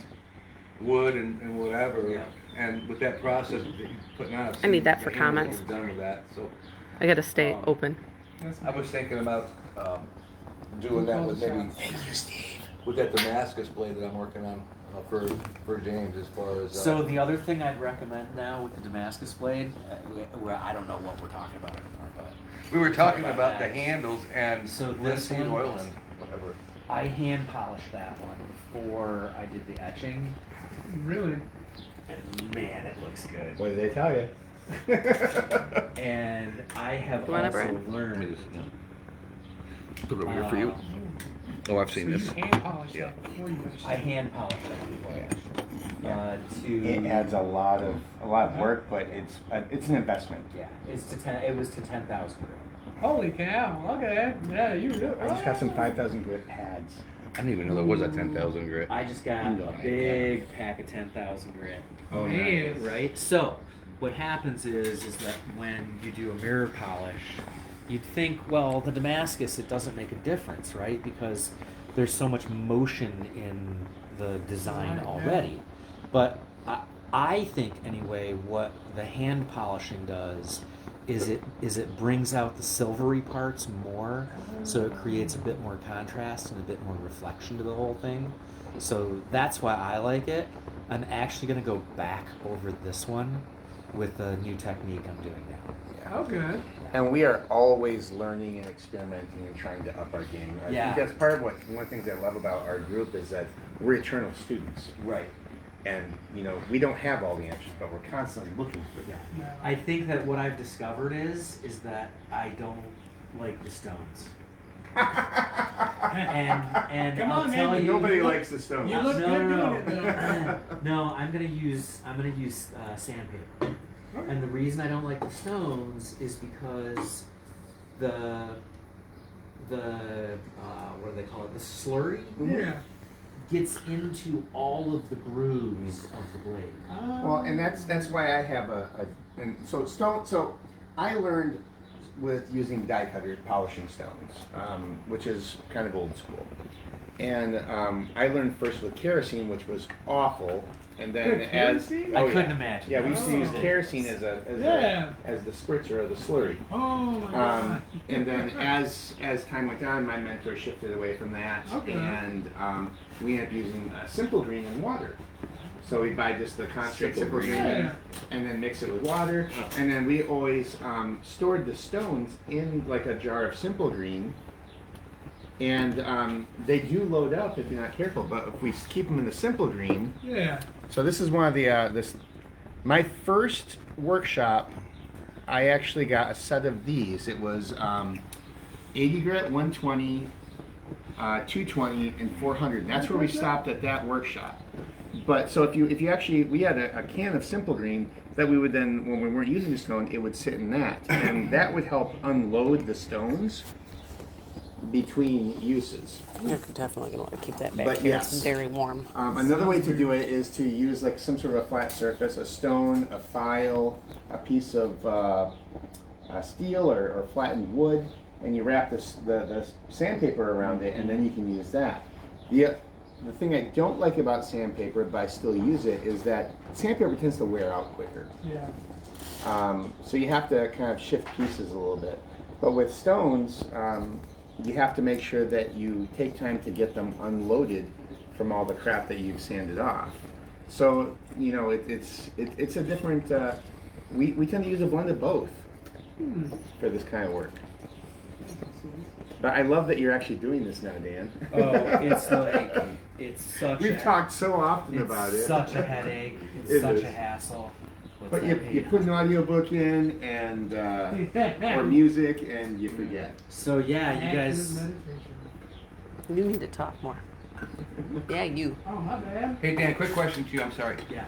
wood and whatever, Yeah. and with that process that you're putting on. I need that the for handles comments. was Done with that, so I got to stay open. That's I was thinking about doing that with maybe with that Damascus blade that I'm working on for James as far as. So the other thing I'd recommend now with the Damascus blade, where I don't know what we're talking about anymore, but we were talking about about the that. handles and So this linseed one- oil and whatever. I hand polished that one before I did the etching, really. and man, it looks good. What did they tell you? And I have You want a also bread? Let me learned. just put it over here for you. Oh, I've So seen you this. hand polish that before you finish. I hand polished that before. It To adds a lot of work, but it's an investment. yeah, it was to 10,000. Holy cow. Okay. Yeah, you really. I just got some 5,000 grit pads. I didn't even know there was a 10,000 grit. I just got a big pack of 10,000 grit. Oh, Man. Right? So, what happens is that when you do a mirror polish, you'd think, well, the Damascus, it doesn't make a difference, right? Because there's so much motion in the design Right, yeah. already. But I think, anyway, what the hand polishing does is it brings out the silvery parts more, so it creates a bit more contrast and a bit more reflection to the whole thing. So that's why I like it. I'm actually going to go back over this one with the new technique I'm doing now. Oh, good. And we are always learning and experimenting and trying to up our game. I Yeah. think that's part of one of the things I love about our group is that we're eternal students. Right. And, we don't have all the answers, but we're constantly looking for them. No. I think that what I've discovered is that I don't like the stones. And Come I'll on, tell man, you, Nobody likes the stone. You look good doing it, though. No, I'm gonna use sandpaper. And the reason I don't like the stones is because the what do they call it? The slurry Yeah. gets into all of the grooves of the blade. Well, and that's why I have and so stone. So I learned with using die cutters, polishing stones, which is kind of old school. And I learned first with kerosene, which was awful. And then With as kerosene? I oh, couldn't yeah. imagine. Yeah, we used to use Oh. kerosene Yeah. as the spritzer or the slurry. Oh my god. And then as time went on, my mentor shifted away from that, Okay. and we ended up using Simple Green and water. So we buy just the concentrate Simple Green, Yeah. and then mix it with water, and then we always stored the stones in like a jar of Simple Green. And they do load up if you're not careful, but if we keep them in the Simple Green. Yeah. So this is one of the my first workshop. I actually got a set of these. It was 80 grit, 120, 220, and 400. And that's where we stopped at that workshop. But so if you actually, we had a can of Simple Green that we would then, when we weren't using the stone, it would sit in that, and that would help unload the stones between uses. You're definitely gonna want to keep that back But here. yes. It's very warm. Another way to do it is to use like some sort of a flat surface, a stone, a file, a piece of steel or flattened wood, and you wrap the sandpaper around it, and then you can use that. The thing I don't like about sandpaper, but I still use it, is that sandpaper tends to wear out quicker. Yeah. So you have to kind of shift pieces a little bit. But with stones, you have to make sure that you take time to get them unloaded from all the crap that you've sanded off. So, you know, it's a different, we tend to use a blend of both for this kind of work. But I love that you're actually doing this now, Dan. Oh, it's like, it's such We've talked so often it's about it. such a headache. It's It such is. a hassle. But you put an audiobook in and or music and you forget. So yeah, you guys. You need to talk more. Yeah, you. Oh my bad. Hey Dan, quick question to you. I'm sorry. Yeah.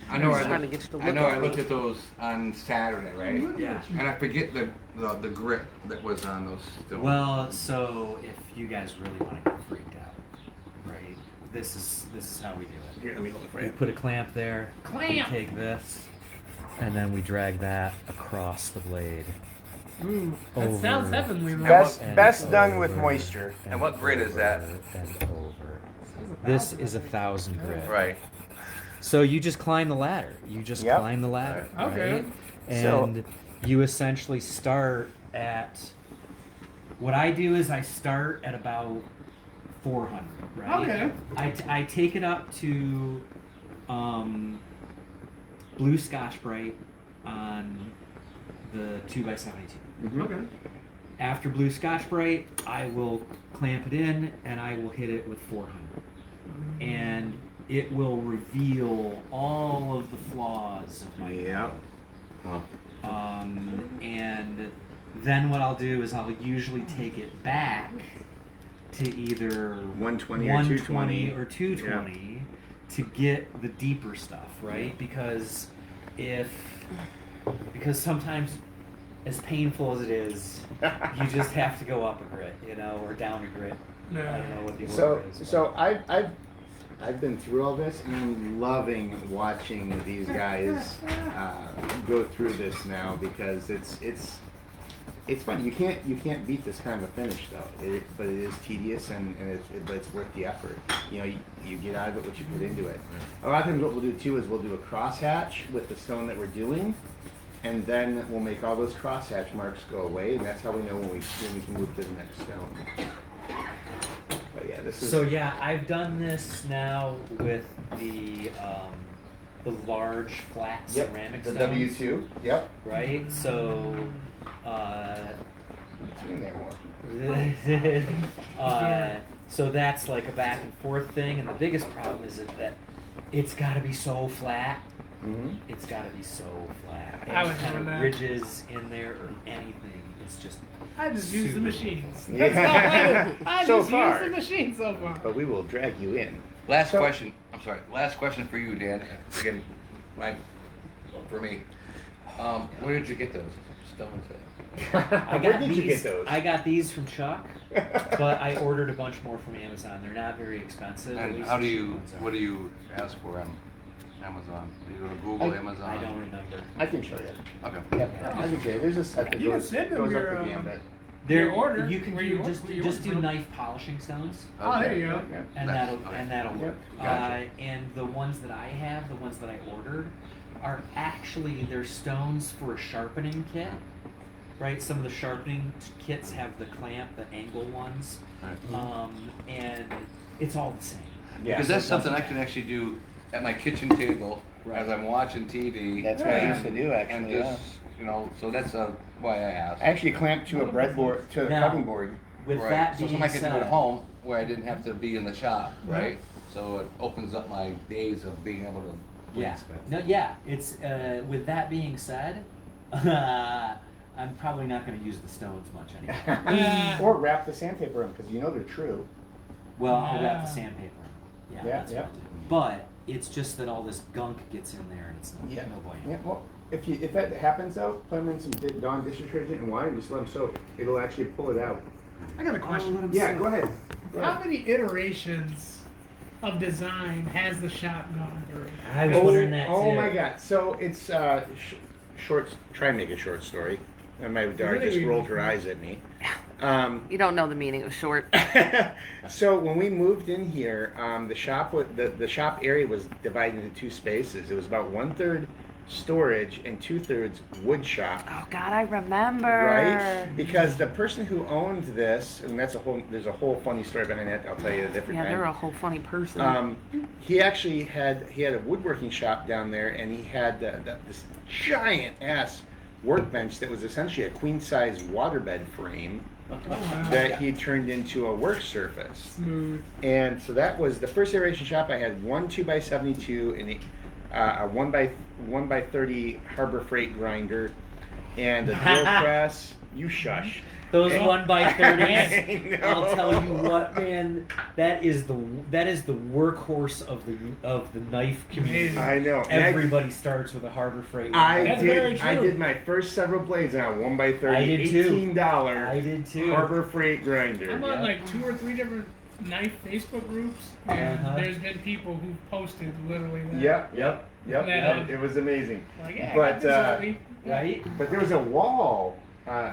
I know I'm trying to get you to look I at looked me. at those on Saturday, right? Yeah. And I forget the grip that was on those stones. Well, so if you guys really want to get freaked out, right? This is how we do it. Here, let me hold it for We you. put a clamp there. Clamp! We take this, and then we drag that across the blade. That sounds Over heavenly. though. Best done with over, moisture. And what grit is that? over And over. This is 1,000 grit. Right. So you just climb the ladder. You just Yep. climb the ladder, Okay. right? So- And you essentially start at. What I do is I start at about 400, right? Okay. I take it up to blue Scotch Brite on the 2x72. Okay. After blue Scotch Brite, I will clamp it in and I will hit it with 400. And it will reveal all of the flaws of my Yep. and then what I'll do is I'll usually take it back to either 120 or 120 220. or 220 to get the deeper stuff, right? Because sometimes, as painful as it is, you just have to go up a grit, you know, or down a grit. I don't know what the order is. So I've been through all this, and I'm loving watching these guys go through this now because it's fun. You can't beat this kind of a finish though. But it is tedious and but it's worth the effort. You know, you get out of it what you put into it. A lot of times what we'll do too is we'll do a crosshatch with the stone that we're doing, and then we'll make all those crosshatch marks go away, and that's how we know when we can move to the next stone. But yeah, this is So yeah, I've done this now with the large flat yep, ceramic the stones, W2. Yep. right? So It's in there more. so that's like a back and forth thing, and the biggest problem is that it's got to be so flat. Mm-hmm. It's got to be so flat. I would Any kind never of know. ridges in there or anything. It's just. I just use the Super. machines. Yeah. That's all I So just far. use the machines so far. But we will drag you in. Last So- question. I'm sorry. Last question for you, Dan. Again, for me. Where did you get those stones at? Where did you get those? I got these from Chuck, but I ordered a bunch more from Amazon. They're not very expensive. at And least how the do cheap you? ones are. What do you ask for them? Amazon. You go to Google, Amazon. I don't remember. I can show you. Okay. Yeah, I can show you. There's a set that You can goes, send them goes your, up the gambit. Your order, You can where do you just where you just order do from. knife polishing stones. Oh, there you go. Yeah. And Nice. that'll Okay. and that'll work. Gotcha. And the ones that I have, the ones that I ordered, are actually they're stones for a sharpening kit. Right? Some of the sharpening kits have the clamp, the angle ones, and it's all the same. Yeah. Because that's so it something I doesn't can actually do at my kitchen table Right. as I'm watching TV. That's what I and- used to do, actually, And yeah. just, you know, so that's why I asked. I actually clamped to a breadboard, to a Now- cutting board. With Right. that So being somebody could do it said, at home where I didn't have to be in the shop, right? So it opens up my days of being able to. yeah, no, yeah, it's with that being said, I'm probably not going to use the stones much anymore. Or wrap the sandpaper in, because you know they're true. Well, I'll wrap Yeah. the sandpaper. Yeah, Yeah, that's yeah. what I'll do. But it's just that all this gunk gets in there, and it's no, Yeah. no bueno. Yeah, well, if that happens though, put them in some Dawn dish detergent and water and just let them soak. It'll actually pull it out. I got a question. Yeah, go ahead. Go How ahead. many iterations of design has the shop gone through? I was wondering that Oh too. my god. So it's short, try and make a short story. And my daughter Really? just rolled her eyes at me. You don't know the meaning of short. So when we moved in here, the shop area was divided into two spaces. It was about 1/3 storage and 2/3 wood shop. Oh God, I remember. Right? Because the person who owned this, and there's a whole funny story behind that. I'll tell you at a different Yeah, time. they're a whole funny person. He actually had a woodworking shop down there, and he had this giant ass workbench that was essentially a queen size waterbed frame that he turned into a work surface. Smooth. And so that was the first iteration shop. I had one 2x72 and a 1x30 Harbor Freight grinder and a drill press. You shush. Those And- 1x30s, I I'll know. tell you what, man, that is the workhorse of the knife community. I know. And Everybody starts with a Harbor Freight. I That's very did. I true. did my first several blades on a 1x30, I did too. $18 I did too. Harbor Freight grinder. I'm on Yeah. like 2 or 3 different knife Facebook groups, and Uh-huh. there's been people who posted literally that. Yep. Yep. Yeah. It was amazing. Like, yeah, But, I got this already. Right? But there was a wall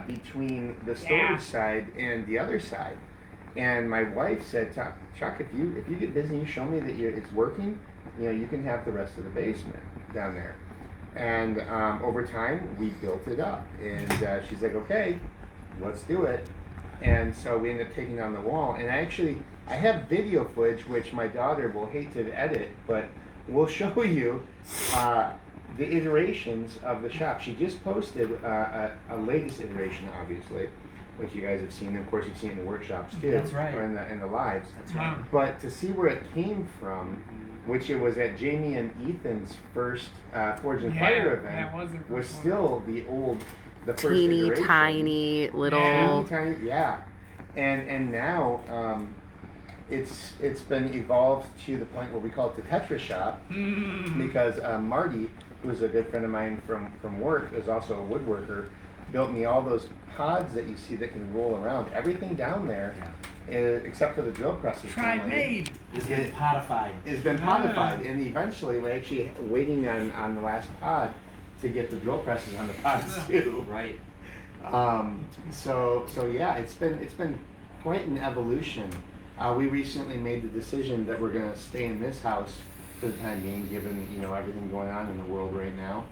between the storage Yeah. side and the other side, and my wife said, "Chuck, if you get busy, and you show me that it's working. You can have the rest of the basement down there." And over time, we built it up, and she's like, "Okay, let's do it." And so we ended up taking down the wall, and I have video footage which my daughter will hate to edit, but we'll show you the iterations of the shop. She just posted a latest iteration, obviously, which you guys have seen. Of course, you've seen in the workshops too, That's right. or in the lives. That's right. Wow. But to see where it came from, which it was at Jamie and Ethan's first Forge and Fire event, that was their was first one. still the first Teeny iteration. tiny little. Yeah. Tiny, yeah. And now it's been evolved to the point where we call it the Tetra Shop, Mm. because Marty, who's a good friend of mine from work, is also a woodworker, built me all those pods that you see that can roll around. Everything down there, except for the drill presses, Tried made. It's been codified. has been modified, and eventually we're actually waiting on the last pod to get the drill presses on the pods too. Right. So yeah, it's been quite an evolution. We recently made the decision that we're going to stay in this house for the time being, given everything going on in the world right now,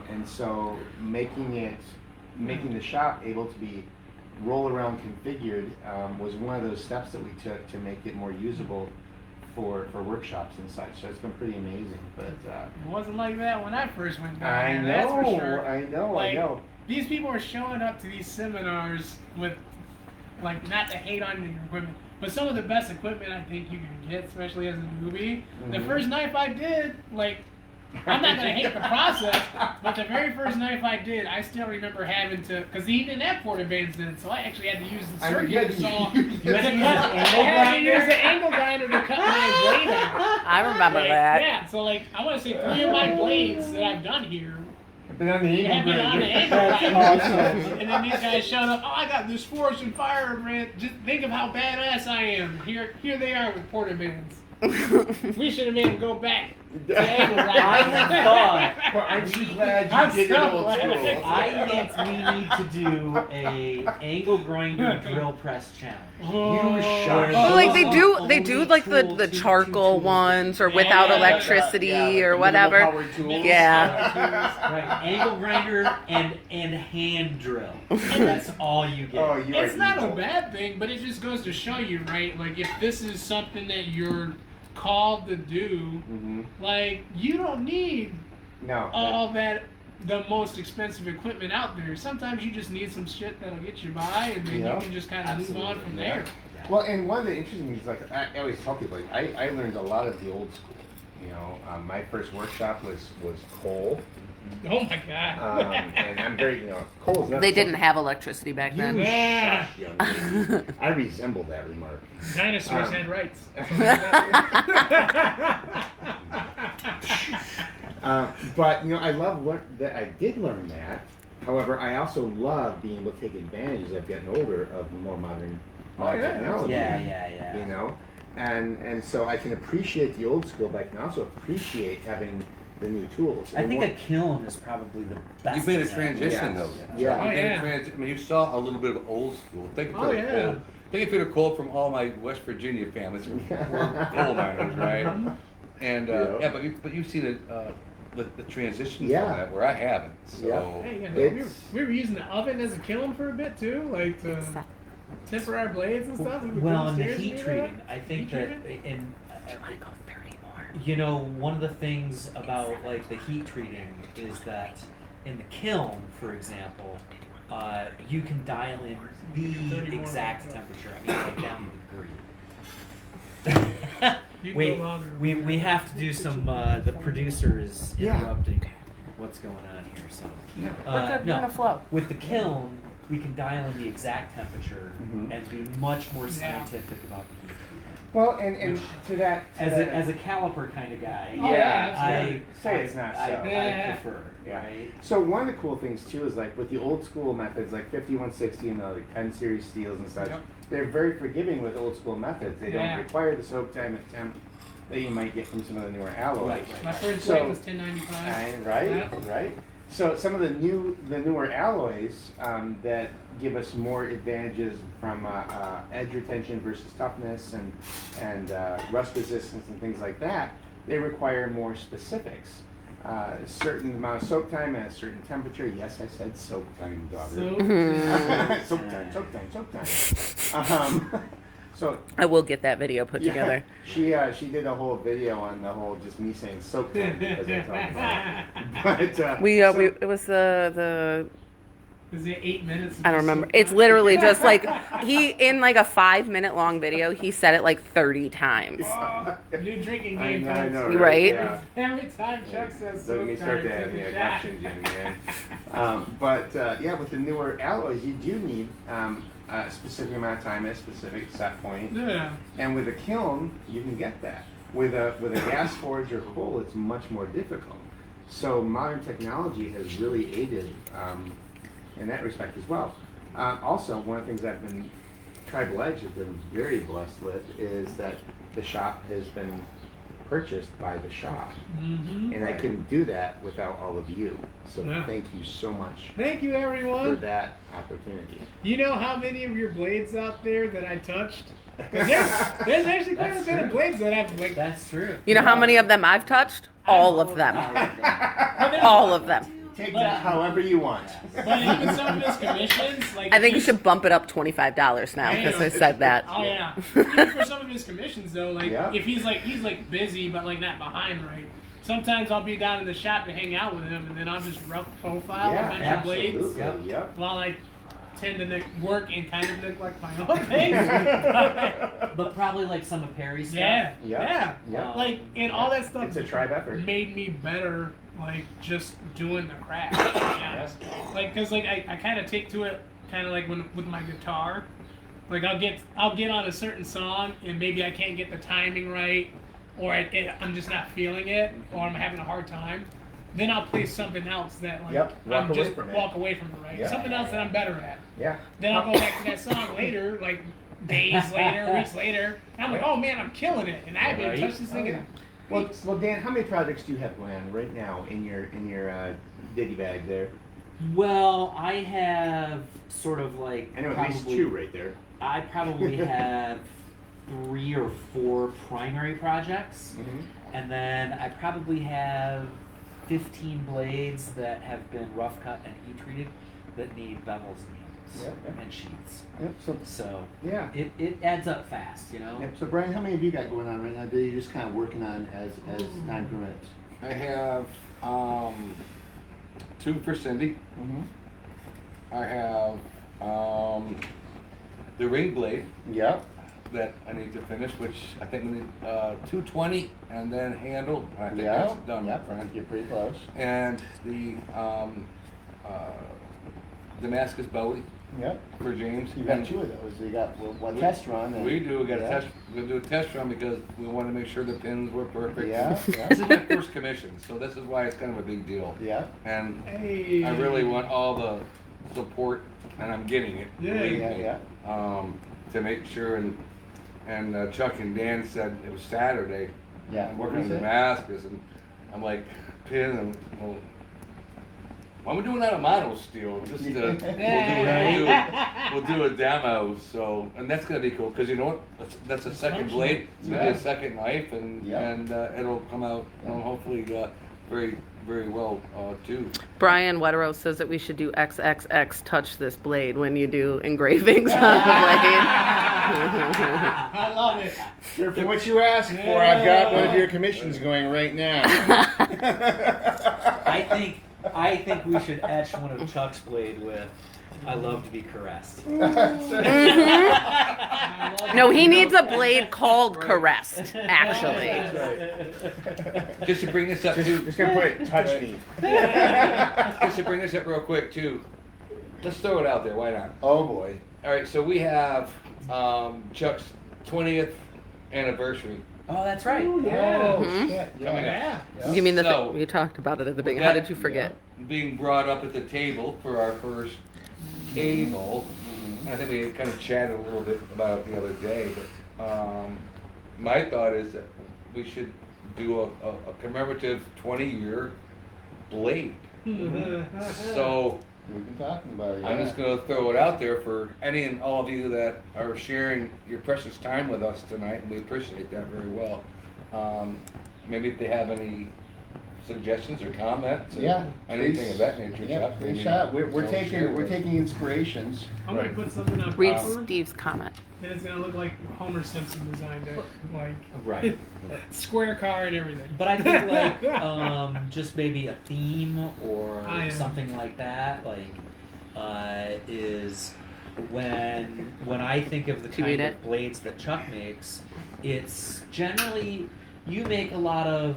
and so making the shop able to be roll around configured was one of those steps that we took to make it more usable for workshops and such. So it's been pretty amazing. But It wasn't like that when I first went down I there, know, that's for sure. I know, Like, I know. These people are showing up to these seminars with, like, not to hate on your equipment, but some of the best equipment I think you can get, especially as a newbie. The Mhm. first knife I did, like, I'm not gonna hate the process, but the very first knife I did, I still remember having to, because he didn't have porta bands then, so I actually had to use the I know, circuit you- saw. you- to cut- I had to use the angle grinder to cut my blade out. I remember Like, that. Yeah, so like, I want to say 3 of my blades that I've done here Been on the you Eagle have me on the Grinder. angle That's grinder. awesome. And then these guys showed up. Oh, I got this Forge and Fire brand. Just think of how badass I am. Here they are with porta bands. We should have made them go back I have thought. Aren't you glad I'm you did it so old glad. school? I think we need to do a angle grinder drill press challenge. Oh, shocked. Well, like they do Only like the tool, charcoal two ones or Yeah, without yeah, electricity Yeah, like or the whatever. minimal power tools. Yeah. Right, angle grinder and hand drill. That's all you get. Oh, you It's are not a evil. bad thing, but it just goes to show you, right? Like, if this is something that you're called to do, Mhm. like, you don't need No. all that, the most expensive equipment out there. Sometimes you just need some shit that'll get you by, and then Yeah. you can just kind of move on from Yeah. there. Well, and one of the interesting things, like I always tell people, like I learned a lot of the old school. You know, my first workshop was coal, Oh my god. and I'm very, coal's not. They didn't have electricity back You then. Yeah. shush, young lady. I resemble that remark. Dinosaurs had rights. But I love that I did learn that. However, I also love being able to take advantage as I've gotten older of more modern Oh, yeah. technology. Yeah. And so I can appreciate the old school, but I can also appreciate having the new tools. I And think one- a kiln is probably the best. You made a example. transition Yes. though. Yeah. You made Oh, yeah. a I mean, you saw a little bit of old school. Think Oh, of yeah. coal. Think if you'd have called from all my West Virginia families who were coal miners, right? And Yeah. but you've seen the transition Yeah. from that where I haven't. So Yeah. Hey, yeah, It's- we were using the oven as a kiln for a bit too, like to temper our blades and stuff. We would Well, do and the stairs heat and treating, I think Heat that treating? in I go 30 more. one of the things about like the heat treating is that in the kiln, for example, you can dial in the exact temperature. I mean, like down to the degree. You can Wait, go longer. we have to do some. The producer is Yeah. interrupting what's going on here. So Yeah. We're good, we're no, gonna flow. with the kiln, we can dial in the exact temperature Mhm. and be much more Yeah. scientific about the heat. Well, and to that, As a caliper kind of guy, Oh, yeah, I say it's not so. I Yeah. prefer, Yeah. right? So one of the cool things too is like with the old school methods, like 5160 and the like 10 series steels and such, Yep. they're very forgiving with old school methods. They Yeah. don't require the soak time and temp that you might get from some of the newer alloys. My first So- blade was 1095. Right, Yeah. right. So some of the newer alloys that give us more advantages from edge retention versus toughness and rust resistance and things like that, they require more specifics. A certain amount of soak time at a certain temperature. Yes, I said soak time, daughter. So, soak time. So I will get that video put together. she did a whole video on the whole just me saying soak time because I talked about it. But We so- it was the is it 8 minutes? I don't remember. It's literally just like he in like a 5-minute long video. He said it like 30 times. New drinking I game. know, I know, folks. Right? Yeah. Every time Chuck says Let me so start time, to have take the a shot. questions in, man. But yeah, with the newer alloys, you do need a specific amount of time at a specific set point. Yeah. And with a kiln, you can get that. With a gas forge or coal, it's much more difficult. So modern technology has really aided in that respect as well. Also, one of the things I've been, Tribal Edge has been very blessed with is that the shop has been purchased by the shop. Mm-hmm. And I couldn't do that without all of you. So Yeah. thank you so much Thank you, for everyone. that opportunity. You know how many of your blades out there that I touched? 'Cause there's actually quite a That's bit of true. blades that I've like. That's true. You know how many of them I've touched? All of them. All of them. Take that however you want. But even some of his commissions, like I think you he's- should bump it up $25 now because I said that. Oh yeah. Even for some of his commissions though, like Yeah. if he's like busy but like not behind right. Sometimes I'll be down in the shop to hang out with him, and then I'll just rough profile Yeah, a bunch of blades absolutely. Yep. while I tend to work and kind of neglect my own things. But probably like some of Perry's stuff. yeah, Yeah. yeah. Yep. Like and all that stuff. It's a tribe effort. Made me better, like just doing the craft. To be honest. Like, cause like I kind of take to it, kind of like when with my guitar. Like I'll get on a certain song and maybe I can't get the timing right, or I'm just not feeling it, or I'm having a hard time. Then I'll play something else that like Yep, walk I'm away just from it. walk away from it, right? Yeah. Something else that I'm better at. Yeah. Then I'll go back to that song later, like days later, weeks later. And I'm like, oh man, I'm killing it, and I haven't Right. touched this thing Oh, in Well, Dan, how many projects do you have going on right now in your ditty bag there? Well, I have sort of like I know at least two right there. I probably have 3 or 4 primary projects, and then I probably have 15 blades that have been rough cut and heat treated that need bevels and handles and sheets. Yep. So Yeah. it adds up fast, you know. Yep. So Brian, how many have you got going on right now that you're just kind of working on as time permits? I have 2 for Cindy. I have the ring blade Yep. that I need to finish, which I think we need 220 and then handle. I think Yeah. that's done. Yep. Frank. You're pretty close. And the Damascus Bowie Yep. for James. You got And 2 of those. You got one test run. And, We do. We got yeah. a test. We're gonna do a test run because we want to make sure the pins were perfect. Yeah. This is my first commission, so this is why it's kind of a big deal. Yeah. And Hey. I really want all the support, and I'm getting it. Yeah. believe Yeah. me, Yeah. to make sure. And Chuck and Dan said it was Saturday. Yeah. I'm working in Damascus, and I'm like, pin and well, why are we doing that on mono steel? Just we'll do a demo. So, and that's gonna be cool because you know what? That's a second blade. It's gonna be Yeah. a second knife, and Yeah. it'll come out hopefully very very well too. Brian Wetterow says that we should do XXX touch this blade when you do engravings on the blade. I love it. For what you asked for, I've got one of your commissions going right now. I think we should etch one of Chuck's blade with "I love to be caressed." I love No, it. he needs a blade called Caressed, actually. Just to bring this up too. Just gonna put it, touch me. Just to bring this up real quick too. Let's throw it out there. Why not? Oh boy. All right. So we have Chuck's 20th anniversary. Oh, that's right. Yeah. Oh, shit. Coming up. Yeah. You mean So- we talked about it at the beginning? How did you forget? Being brought up at the table for our first table. And I think we kind of chatted a little bit about it the other day, but my thought is that we should do a commemorative 20-year blade. So We've been talking about it. I'm just going to throw it out there for any and all of you that are sharing your precious time with us tonight, and we appreciate that very well. Maybe if they have any suggestions or comments, or Yeah. anything of that nature. Yeah, Chuck, great maybe shot. We're don't share taking with- inspirations. I'm gonna Right. put something on Read paper, Steve's comment. and it's gonna look like Homer Simpson designed it, like Right. square car and everything. But I think like just maybe a theme or I am. something like that, like is when I think of the Did you read kind it? of blades that Chuck makes, it's generally you make a lot of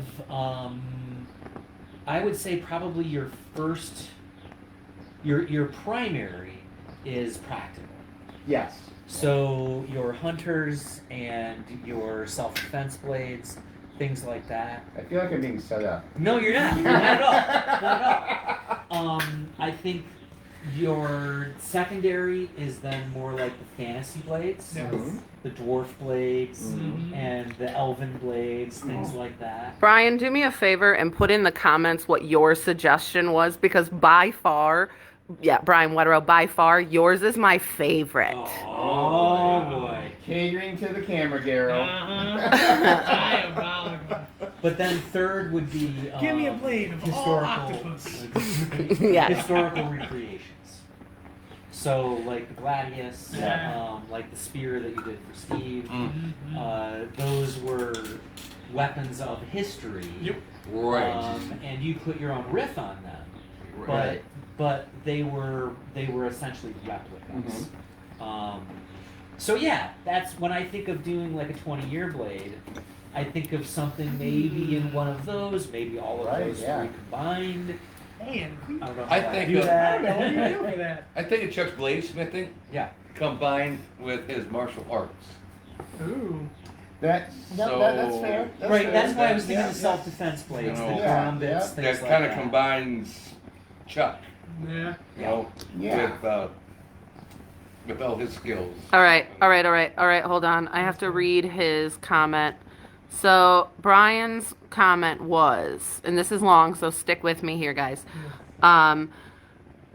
I would say probably your primary is practical. Yes. So your hunters and your self-defense blades, things like that. I feel like I'm being set up. No, you're not. Not at all. Not at all. I think your secondary is then more like the fantasy blades, Yeah. the dwarf blades, Mhm. and the elven blades, things like that. Brian, do me a favor and put in the comments what your suggestion was, because by far, Brian Wetterow, by far, yours is my favorite. Oh boy. Catering to the camera, Daryl. Diabolical. But then third would be Give me a blade of all historical octopus. Yes. historical recreations. So like the gladius, Yeah. like the spear that you did for Steve. Mhm. Those were weapons of history. Yep. Right. And you put your own riff on them, Right. but they were essentially replicas. Mhm. So yeah, that's when I think of doing like a 20-year blade. I think of something maybe in one of those, maybe all of Right, those yeah. three combined. Man, I don't know. I how think do of- I don't know what do you that. do for that. I think of Chuck's bladesmithing Yeah. combined with his martial arts. Ooh. That's So- that's fair. That's Right, fair. that's why I was thinking Yeah, of self-defense blades, You know, the Yeah, gambits, yeah. things That like kind that. of combines Chuck, Yeah. you know, Yeah. with all his skills. All right. Hold on. I have to read his comment So Brian's comment was, and this is long, so stick with me here, guys.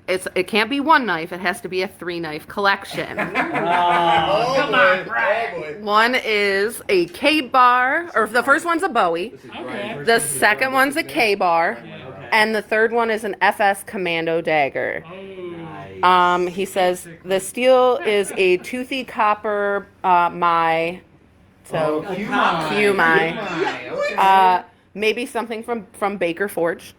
It can't be one knife. It has to be a 3-knife collection. Come on, Brian. One is a K-bar, or the first one's a Bowie. Okay. The second one's a K-bar, Yeah. Okay. and the third one is an FS Commando dagger. Oh. Nice. He says the steel is a toothy copper my, so Qumai. Maybe something from Baker Forge.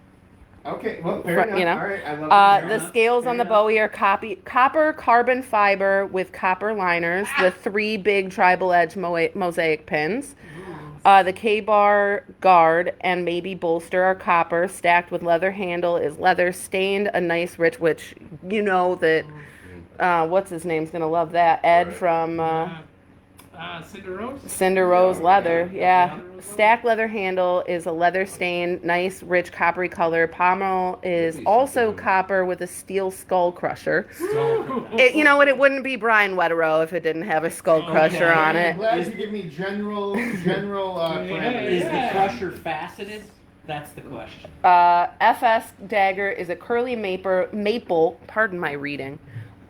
Okay, well, fair enough. You know, All right, I love it. the scales on the Bowie are copper carbon fiber with copper liners, the 3 big tribal edge mosaic pins. The K-bar guard and maybe bolster are copper, stacked with leather handle is leather stained, a nice rich, which you know that, what's his name's gonna love that, Ed from Cinder Rose? Cinder Rose Leather, yeah. Stacked leather handle is a leather stained, nice, rich, coppery color. Pommel is also copper with a steel skull crusher. You know what? It wouldn't be Brian Wetterow if it didn't have a skull crusher on I'm it. glad you give me general parameters. Is the crusher faceted? That's the question. FS dagger is a curly maple. Pardon my reading.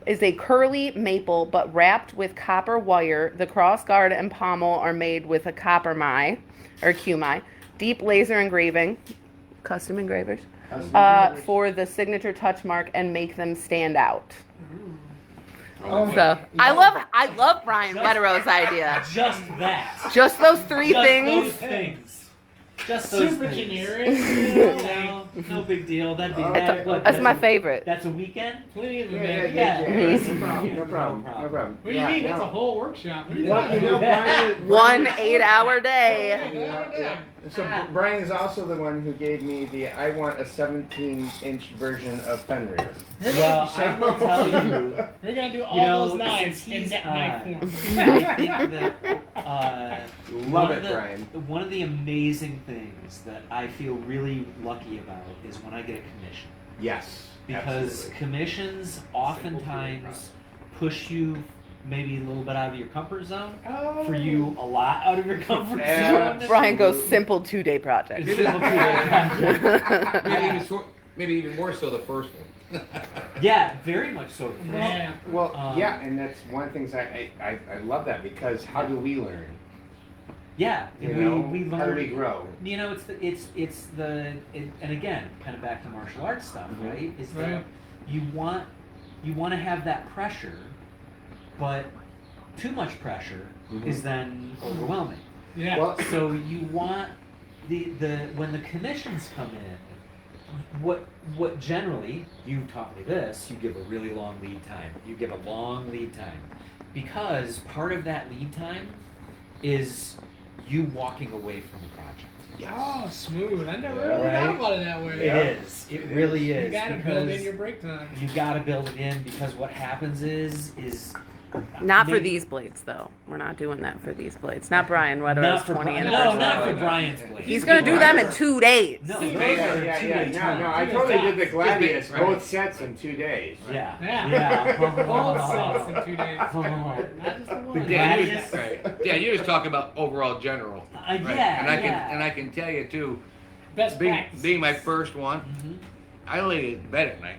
Is a curly maple, but wrapped with copper wire. The cross guard and pommel are made with a copper mai, or Qumai. Deep laser engraving, custom engravers, for the signature touch mark and make them stand out. So I love Brian Wetterow's idea. Just that. Just those 3 Just things. those things. Just those Super things. generic. No big deal. That'd be That's my favorite. That's a weekend. Plenty of Yeah, them. no problem. No problem. What do you mean? That's a whole workshop. What are you Well, talking you know, about? Brian, One 8-hour day. Yeah. So Brian is also the one who gave me I want a 17-inch version of Fenrir. Well, I will tell you. We're gonna do all You know, those knives since in he's, that knife form. I think that Love one it, of the, Brian. One of the amazing things that I feel really lucky about is when I get a commission. Yes. Because absolutely. commissions oftentimes push you maybe a little bit out of your comfort zone. Oh. For you, a lot out of your comfort Yeah. zone. Brian goes simple 2-day project. It's simple to do. Maybe even more so the first one. Yeah, very much so. Yeah. Well, Um, yeah, and that's one of the things I love that because how do we learn? Yeah, You we, know, we how do we learn. grow? You know, and again, kind of back to martial arts stuff, Mhm. right? Is Right. that you want to have that pressure, but too much pressure Mhm. is then overwhelming. Yeah. Well, So you want the when the commissions come in, what generally, you taught me this, you give a really long lead time. You give a long lead time because part of that lead time is you walking away from the project. Oh, smooth. I never Yeah. really Right. thought about it that way. It is. It really is. You gotta because build in your break time. you gotta build it in because what happens is Not for maybe- these blades, though. We're not doing that for these blades. Not Brian Not Wetterow's for 20 Brian. anniversary. No, not for Brian's blade. He's gonna do them in 2 days. No, Yeah, those yeah, are yeah, two yeah. at a time. No, I totally did the Gladius, Right. both sets in 2 days. Yeah. Yeah. Both Yeah. sets in 2 days. Not just the one. The Yeah, Gladius? you're just talking about overall general. Right? Yeah, And I yeah. can I can tell you too, Best being practice. my first one, Mhm. I lay in bed at night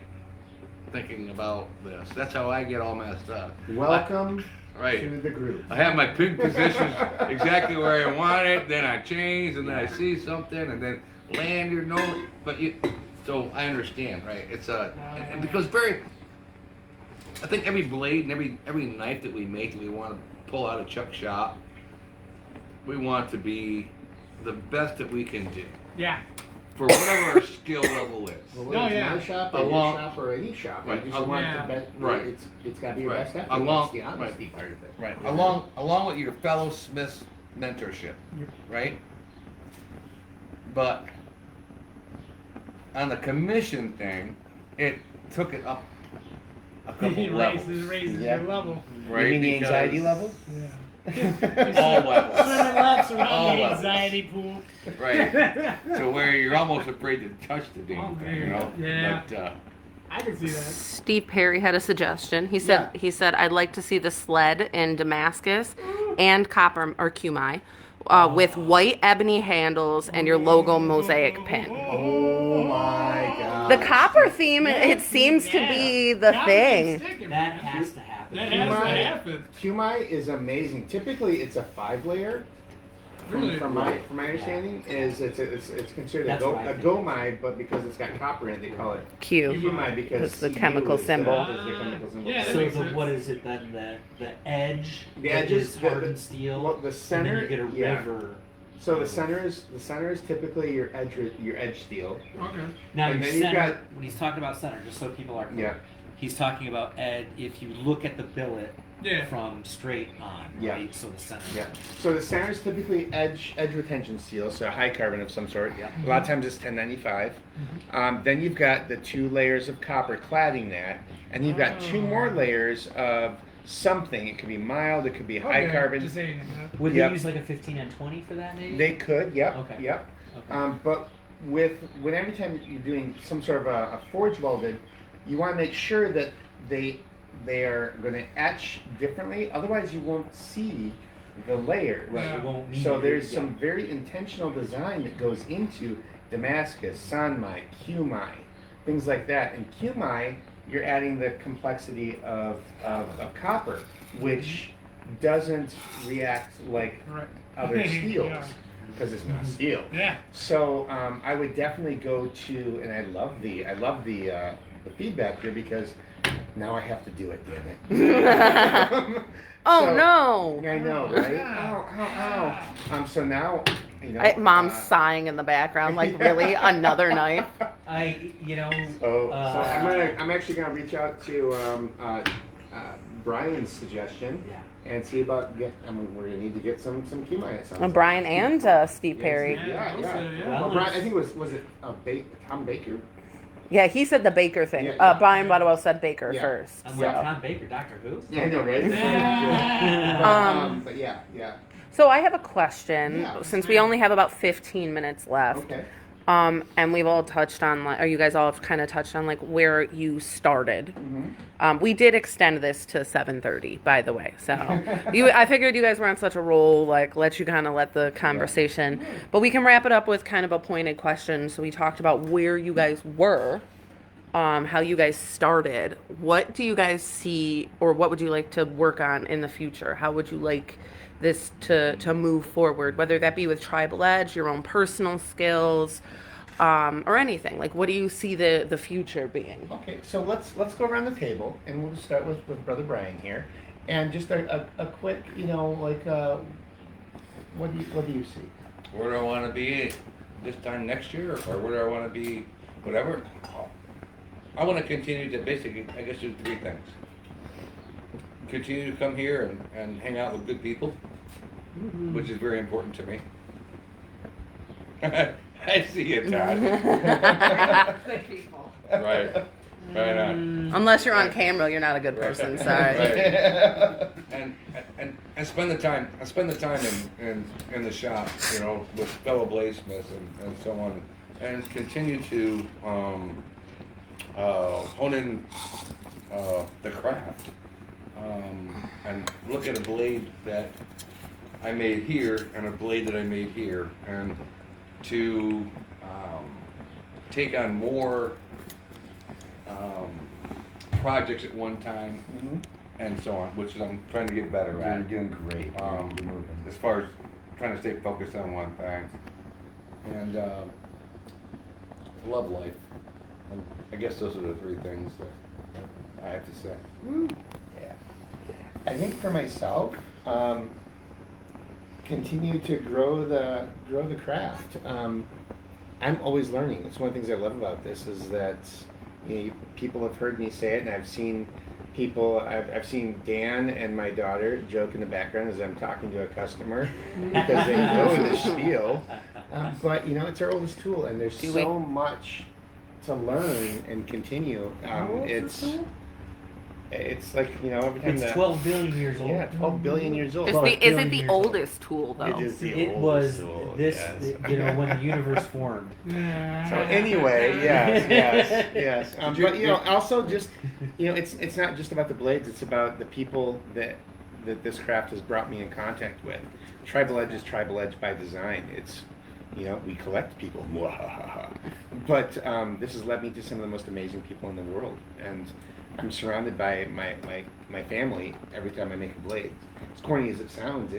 thinking about this. That's how I get all messed up. Welcome Right. to the group. I have my pin positions exactly where I want it, then I change, and then I see something, and then land your note. But so I understand, right? It's and because I think every blade and every knife that we make that we want to pull out of Chuck's shop, we want to be the best that we can do Yeah. for whatever our skill level is. Well, No, whether it's yeah. my shop or Along- your shop or any shop, Right, I just want yeah. the best. Right. It's got to be your Right. best effort. Along- That's the honesty part of it. Right. Along with your fellow Smiths mentorship, right? But on the commission thing, it took it up a couple He levels, raises Yeah. your level. right? You mean the Because- anxiety level? Yeah. All levels, Swimming laps around All the levels. anxiety pool. right? So where you're almost afraid to touch the damn Oh, thing, you know? yeah. But I can see that. Steve Perry had a suggestion. He said I'd like to see the sled in Damascus and copper or Qumai, with white ebony handles and your logo mosaic pin. Oh my god. The copper theme, it seems to be the Copper thing. sticker. That has to happen. That has to happen. Kumai is amazing. Typically, it's a 5-layer. Really? From my understanding, is it's considered That's what I a think. gomai, but because it's got copper in it, they call it Q. kumai because It's the Cu chemical is, symbol. is the chemical symbol. Yeah, that So makes the, sense. what is it then? The edge. The edges, is hardened steel. well, the center, And then you get a yeah. river. So the center is typically your edge steel. Okay. Now And your then you've center, got- when he's talking about center, just so people are clear, Yeah. he's talking about if you look at the billet Yeah. from straight on, Yeah. right? So the center. Yeah. So the center is typically edge retention steel, so high carbon of some sort. Yeah. A lot of times it's 1095. Then you've got the 2 layers of copper cladding that, and you've got 2 more layers of something. It could be mild, it could be high Okay, carbon. Just saying, huh? Would Yep. they use like a 15 and 20 for that maybe? They could, yep, Okay. yep. Okay. But when every time you're doing some sort of a forge welded, you want to make sure that they are going to etch differently. Otherwise, you won't see the layer. Right, it won't mean So it, there's yeah. some very intentional design that goes into Damascus, Sanmai, Qumai, things like that. In Qumai, you're adding the complexity of copper, which doesn't react like Correct. other steels Yeah. because it's not steel. Yeah. So I would definitely go to, and I love the feedback here because now I have to do it, damn it. Oh So- no! I know, right? Yeah. Ow. So now, you know. Mom's sighing in the background, like, really? Another knife? So Uh, I'm actually gonna reach out to Brian's suggestion Yeah. and see about we're gonna need to get some Qumai. It sounds like. Brian and Steve Perry. Yeah. also, yeah. Well, Brian, I think was it Tom Baker? Yeah, he said the Baker thing. Yeah. Brian Butterwell said Baker Yeah. first. I'm So. like Tom Baker, Doctor Who. Yeah, I know, right? Yeah. But yeah. So I have a question, Yeah. since we only have about 15 minutes left. Okay. And we've all touched on, like, or you guys all have kind of touched on, like, where you started. We did extend this to 7:30, by the way. So I figured you guys were on such a roll, like, let you kind of let the conversation. But we can wrap it up with kind of a pointed question. So we talked about where you guys were, how you guys started. What do you guys see, or what would you like to work on in the future? How would you like this to move forward, whether that be with Tribal Edge, your own personal skills, or anything? Like, what do you see the future being? Okay, so let's go around the table, and we'll just start with Brother Brian here, and just a quick, what do you see? Where do I want to be this time next year, or where do I want to be, whatever? I want to continue to basically, I guess, do 3 things. Continue to come here and hang out with good people, which is very important to me. I see you, Todd. Good people. Right. Right on. Unless you're on camera, you're not a good person. Sorry. Right. And spend the time. I spend the time in the shop, with fellow bladesmiths and so on, and continue to hone in the craft. And look at a blade that I made here and a blade that I made here, and to take on more projects at one time, and so on, which I'm trying to get better You're at. doing great. You're moving. As far as trying to stay focused on one thing, and love life. And I guess those are the 3 things that I have to say. Yeah. I think for myself, continue to grow the craft. I'm always learning. It's one of the things I love about this is that people have heard me say it, and I've seen people. I've seen Dan and my daughter joke in the background as I'm talking to a customer because they know the spiel. But it's our oldest tool, and there's so much to learn and continue. It's like every time It's 12 billion years old. 12 billion years old. Is it the oldest tool though? It is the It oldest was tool, this, yes. when the universe formed. So anyway, yes. But also just it's not just about the blades. It's about the people that this craft has brought me in contact with. Tribal Edge is Tribal Edge by design. It's, we collect people. But this has led me to some of the most amazing people in the world. And I'm surrounded by my family every time I make a blade. As corny as it sounds,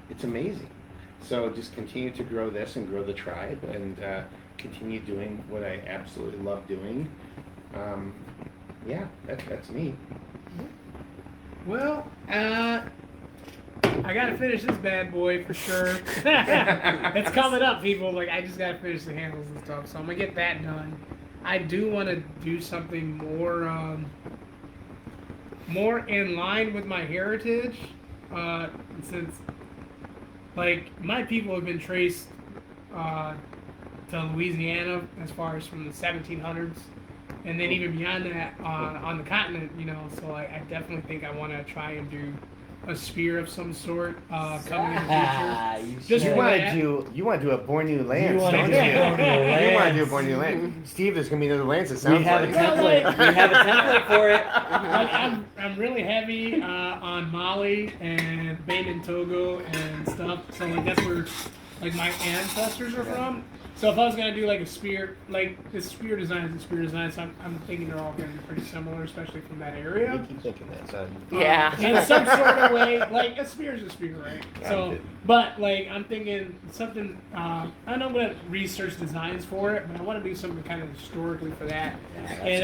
it's amazing. So just continue to grow this and grow the tribe and continue doing what I absolutely love doing. That's me. Well, I gotta finish this bad boy for sure. It's coming up, people. Like, I just gotta finish the handles and stuff, so I'm gonna get that done. I do want to do something more in line with my heritage, since, like, my people have been traced to Louisiana as far as from the 1700s, and then even beyond that on the continent, So I definitely think I want to try and do a spear of some sort coming in the future. You want to do a Born New Lands, wanna don't do a Born New You want to Lands. do a Born New Land. Steve, there's gonna be another Lance. It sounds We have a like. template. We have a template for it. Like, I'm really heavy on Mali and Benin, Togo, and stuff. So like that's where like my ancestors are from. So if I was gonna do like a spear, like this spear design is a spear design, so I'm thinking they're all gonna be pretty similar, especially from that area. You keep thinking that, son. Yeah. In some sort of way, like a spear is a spear, right? So, but like I'm thinking something. I know I'm gonna research designs for it, but I want to do something kind of historically for that. And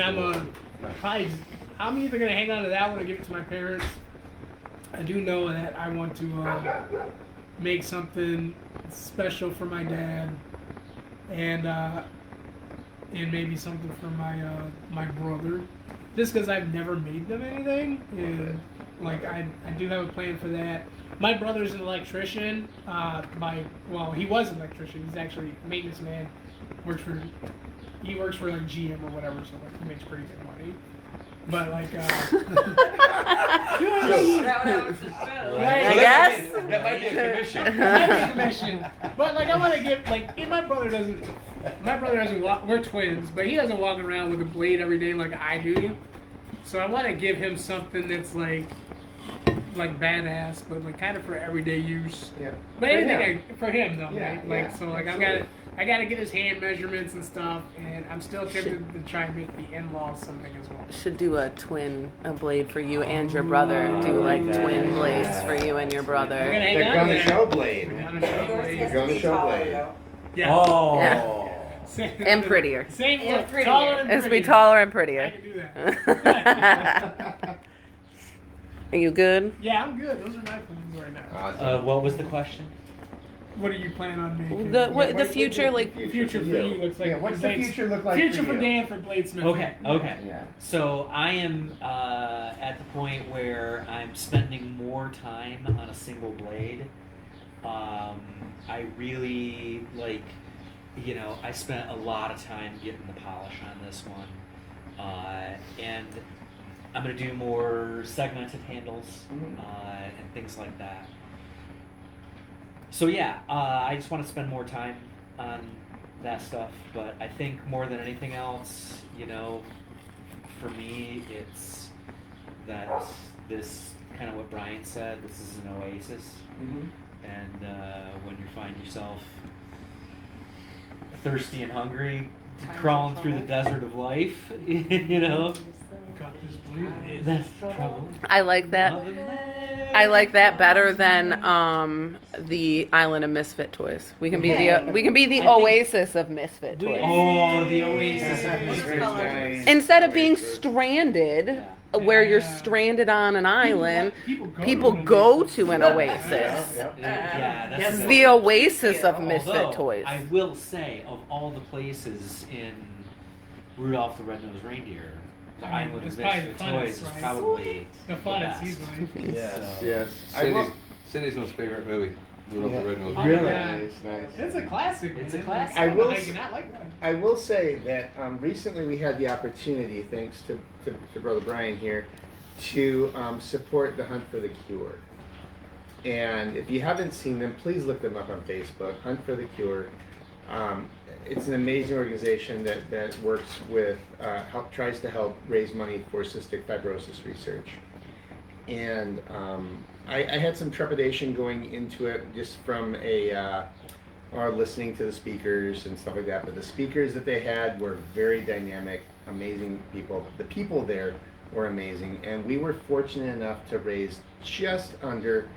I'm either gonna hang on to that one or give it to my parents. I do know that I want to make something special for my dad, and maybe something for my brother. Just because I've never made them anything, and like I do have a plan for that. My brother's an electrician. He was an electrician. He's actually a maintenance man. He works for like GM or whatever, so like he makes pretty good money. But like, I guess. That might be a commission. might be commission. But like I want to give my brother doesn't walk. We're twins, but he doesn't walk around with a blade every day like I do. So I want to give him something that's like badass, but like kind of for everyday use. Yeah. But anything for him though, Yeah, right? Like yeah, so, like absolutely. I gotta get his hand measurements and stuff, and I'm still tempted to try and make the in-laws something as well. Should do a blade for you and your brother. Do like twin blades for you and your We're gonna brother. hang They're on gonna there. show blade. We're gonna show blade. They're gonna show blade. Yeah. Oh. Yeah. And prettier. Same And look, prettier. taller and It's be prettier. taller and I prettier. can do that. Are you good? Yeah, I'm good. Those are my plans right now. What was the question? What do you plan on making? The future, like future for you looks like. Yeah, what's the future look like Future for for you? Dan for bladesmith. Okay. Yeah. So I am at the point where I'm spending more time on a single blade. I really I spent a lot of time getting the polish on this one, and I'm gonna do more segmented handles and things like that. So yeah, I just want to spend more time on that stuff. But I think more than anything else, for me, it's that this kind of what Brian said. This is an oasis, and when you find yourself thirsty and hungry, crawling through the desert of life, Got this blade. that's the trouble. I like that. Other than that- I like that better than the Island of Misfit Toys. We can be the oasis of Misfit toys. Oh, the oasis. Very nice. Instead of being stranded, where you're stranded on an island, people go to an oasis. Yeah, It's that's the oasis of Misfit Although, Toys. I will say, of all the places in Rudolph the Red-Nosed Reindeer, the I mean, Island it's of probably Misfit the funnest, Toys is right? probably The the funnest best. easily. Yes. Yes. I will, Cindy's most favorite movie. Rudolph the Red-Nosed Oh, Reindeer. really yeah. nice, nice. It's a classic. It's a man. classic. I will How s- you not like that? I will say that recently we had the opportunity, thanks to Brother Brian here, to support the Hunt for the Cure. And if you haven't seen them, please look them up on Facebook, Hunt for the Cure. It's an amazing organization that works with, tries to help raise money for cystic fibrosis research. and I had some trepidation going into it just from or listening to the speakers and stuff like that. But the speakers that they had were very dynamic, amazing people. The people there were amazing, and we were fortunate enough to raise just under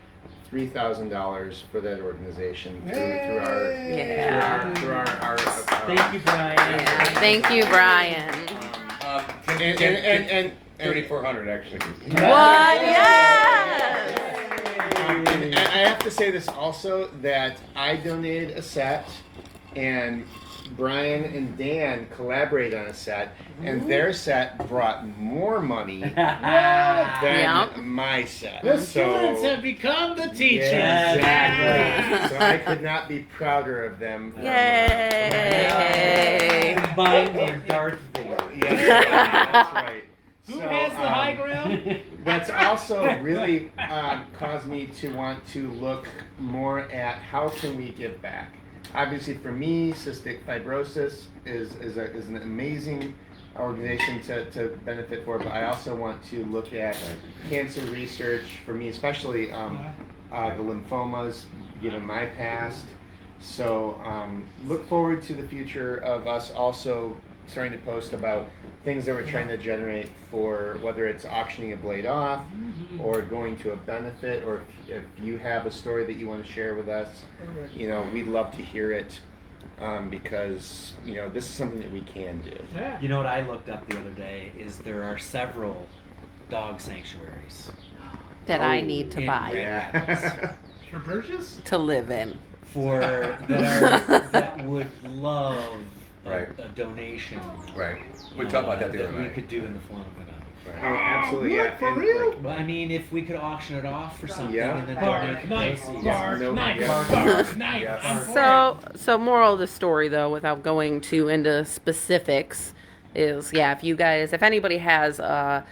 $3,000 for that organization through our Thank you, Brian. Yeah, thank you, Brian. and 3,400 actually. What? Yes! And I have to say this also, that I donated a set, and Brian and Dan collaborated on a set, and their set brought more money than Yeah. my set. The students have become the teachers. Yeah, exactly. So I could not be prouder of them. Yay! Combined with Darth Vader. Yeah, that's right. Who has the high ground? That's also really caused me to want to look more at how can we give back. Obviously, for me, cystic fibrosis is an amazing organization to benefit for, but I also want to look at cancer research for me, especially the lymphomas, given my past. So look forward to the future of us also starting to post about things that we're trying to generate for whether it's auctioning a blade off or going to a benefit, or if you have a story that you want to share with us, you know, we'd love to hear it, because, you know, this is something that we can do. Yeah. You know what I looked up the other day is there are several dog sanctuaries That I need to in buy Yeah. For purchase? to live in. that would love Right. a donation. Right. We talked about that the other we night. could do in the form of an Oh, absolutely, yeah. For And, real? like, Well, I mean, if we could auction it off for something Yeah. and then Bark, donate the knife, proceeds. bark, No, knife, yeah. bark, knife. Yeah. I'm for So moral of the story, though, without going too into specifics, is if anybody has a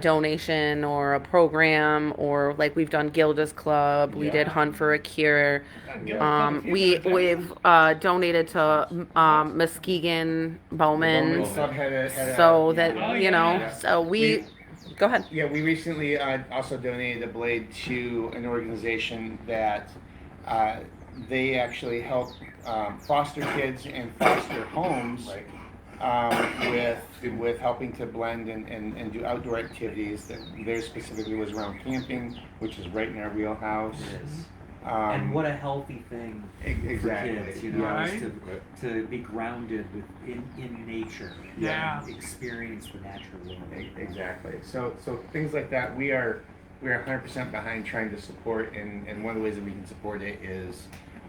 donation or a program, or like we've done Gilda's Club, we did Hunt for a Cure. We've donated to Muskegon Bowman, Bowman Club had a so yeah. that you know. Yeah. So we go ahead. Yeah, we recently also donated a blade to an organization that they actually help foster kids and foster homes with helping to blend and do outdoor activities. That theirs specifically was around camping, which is right in our wheelhouse. It is. And And what a healthy thing exactly. for kids, you know, Right. is to be grounded in nature. Yeah. And experience the natural world. Exactly. So things like that, we are 100% behind trying to support, and one of the ways that we can support it is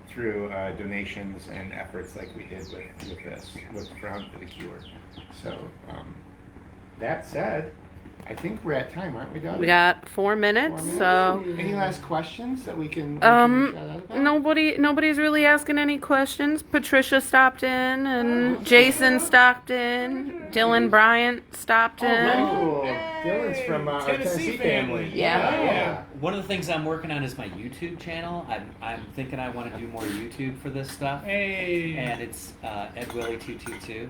through donations and efforts like we did with Hunt for the Cure. So that said, I think we're at time, aren't we, Doug? We got 4 minutes, so Any last questions that we can shout out about? nobody's really asking any questions. Patricia stopped in, and Jason stopped in. Dylan Bryant stopped Oh, very in. cool. Dylan's from our Tennessee family. Yeah. Yeah. One of the things I'm working on is my YouTube channel. I'm thinking I want to do more YouTube for this stuff. Hey. And it's EdWillie222,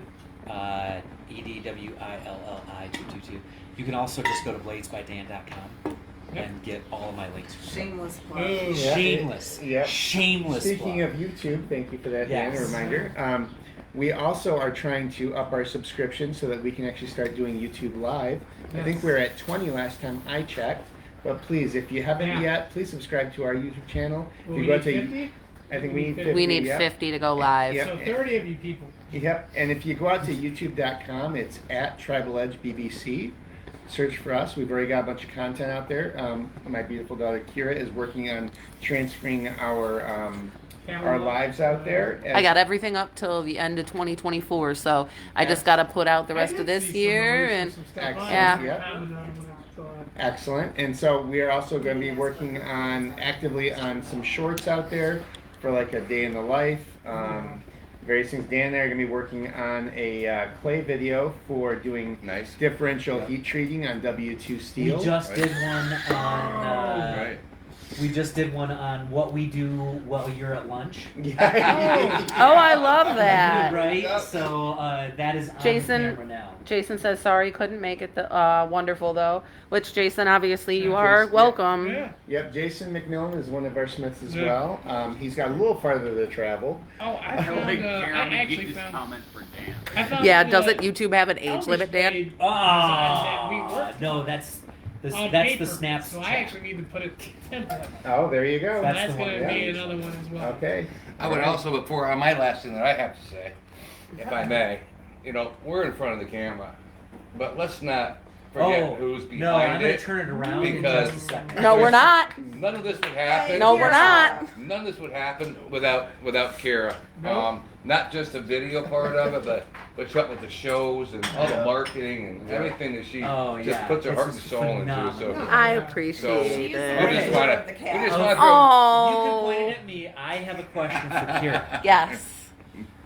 EDWILLI222. You can also just go to bladesbydan.com and get all of my links. Shameless plug. Boom. Yeah. Shameless. Yeah. Shameless. Speaking plug. of YouTube, thank you for that, Dan, a Yes. reminder. We also are trying to up our subscription so that we can actually start doing YouTube Live. I think we were at 20 last time I checked. But please, if you haven't Yeah. yet, please subscribe to our YouTube channel. Well, If we you go need to, 50? I think we need 50. We need yep. 50 to go live. Yep. So 30 of you people. Yep, and if you go out to youtube.com, it's at Tribal Edge BBC. Search for us. We've already got a bunch of content out there. My beautiful daughter Kira is working on transferring our lives out there. I got everything up till the end of 2024, so I just got to put out the rest of this year, and Excellent. yeah. Excellent. And so we are also going to be working actively on some shorts out there for like a day in the life. Various things. Dan and I are going to be working on a clay video for doing Nice. differential heat treating on W2 steel. We just did one on Right. We just did one on what we do while you're at lunch. Oh, I love that. Right? So that is on Jason- camera now. Jason says sorry, couldn't make it. Wonderful though. Which Jason, obviously you Yeah, are Jason, welcome. Yeah. Yep, Jason McMillan is one of our Smiths as Yeah. well. He's got a little farther to travel. Oh, I found. I actually found. comment for Dan. I found Yeah, doesn't YouTube have an age Elvis limit, Dan? made designs that we Oh, worked no, that's the on that's paper, the snaps. So I check. actually need to put a template. Oh, there you go. That's That's the one, gonna yeah. be another one as well. Okay. I would also, before my last thing that I have to say, if I may, we're in front of the camera, but let's not forget who's behind no, I'm gonna it. turn it around in because- just a second. No, we're not. None of this would happen. No, we're not. None of this would happen without Kara. Nope. Not just the video part of it, but what with the shows and all the marketing and everything that she just puts her this heart and is soul into. phenomenal. So I So, appreciate we it. just want to. We just want to. Oh. You can point it at me. I have a question for Kira. Yes.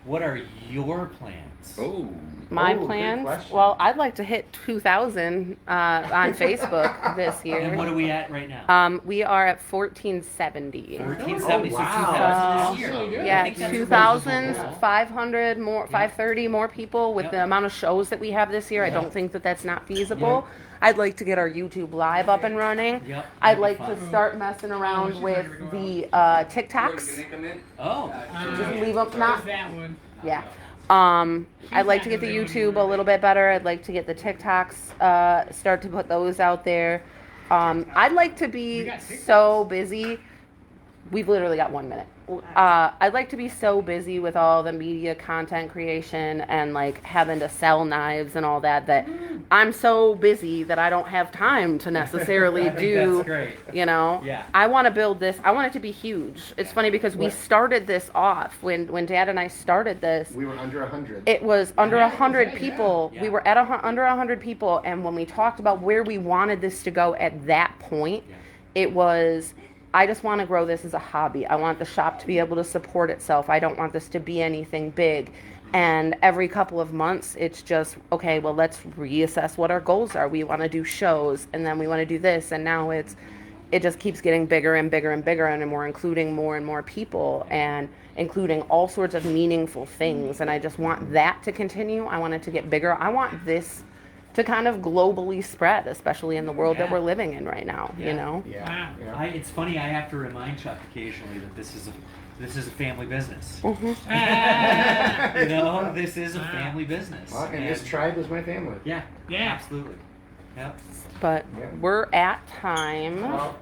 What are your plans? Oh. My Oh, good plans? question. Well, I'd like to hit 2,000 on Facebook this And what year. are we at right now? We are at 1470. 1470, so wow. 2,000 this year. Really good. I Yeah, think that's 2,500 more, 530 more people with Yep. the amount of shows that we have this year. I don't think that that's not feasible. I'd like to get our YouTube live up and running. Yep, I'd that'd like be to fun. start messing around with the TikToks. Oh, Just leave them, There's not, that one. yeah. I'd like to get the YouTube a little bit better. I'd like to get the TikToks, start to put those out there. I'd like to We be got TikToks. so busy. We've literally got 1 minute. I'd like to be so busy with all the media content creation and like having to sell knives and all that I'm so busy that I don't have time to necessarily do. that's great. Yeah. I want to build this. I want it to be huge. It's funny because we started this off when Dad and I started this. We were under 100. It was under Yeah, 100 yeah. people. Yeah. We were at under 100 people, and when we talked about where we wanted this to go at that point, Yeah. it was, I just want to grow this as a hobby. I want the shop to be able to support itself. I don't want this to be anything big. And every couple of months, it's just, okay, well, let's reassess what our goals are. We want to do shows, and then we want to do this, and now it just keeps getting bigger and bigger and bigger, and we're including more and more people, and including all sorts of meaningful things. And I just want that to continue. I want it to get bigger. I want this to kind of globally spread, especially in the world that Yeah. we're living in right now, you know? Yeah. Wow. yeah. It's funny. I have to remind Chuck occasionally that this is a family business. Ah, This is a family business. Well, and this tribe is my family. Yeah. Yeah. Absolutely. Yep. But Yeah. we're at time. Well,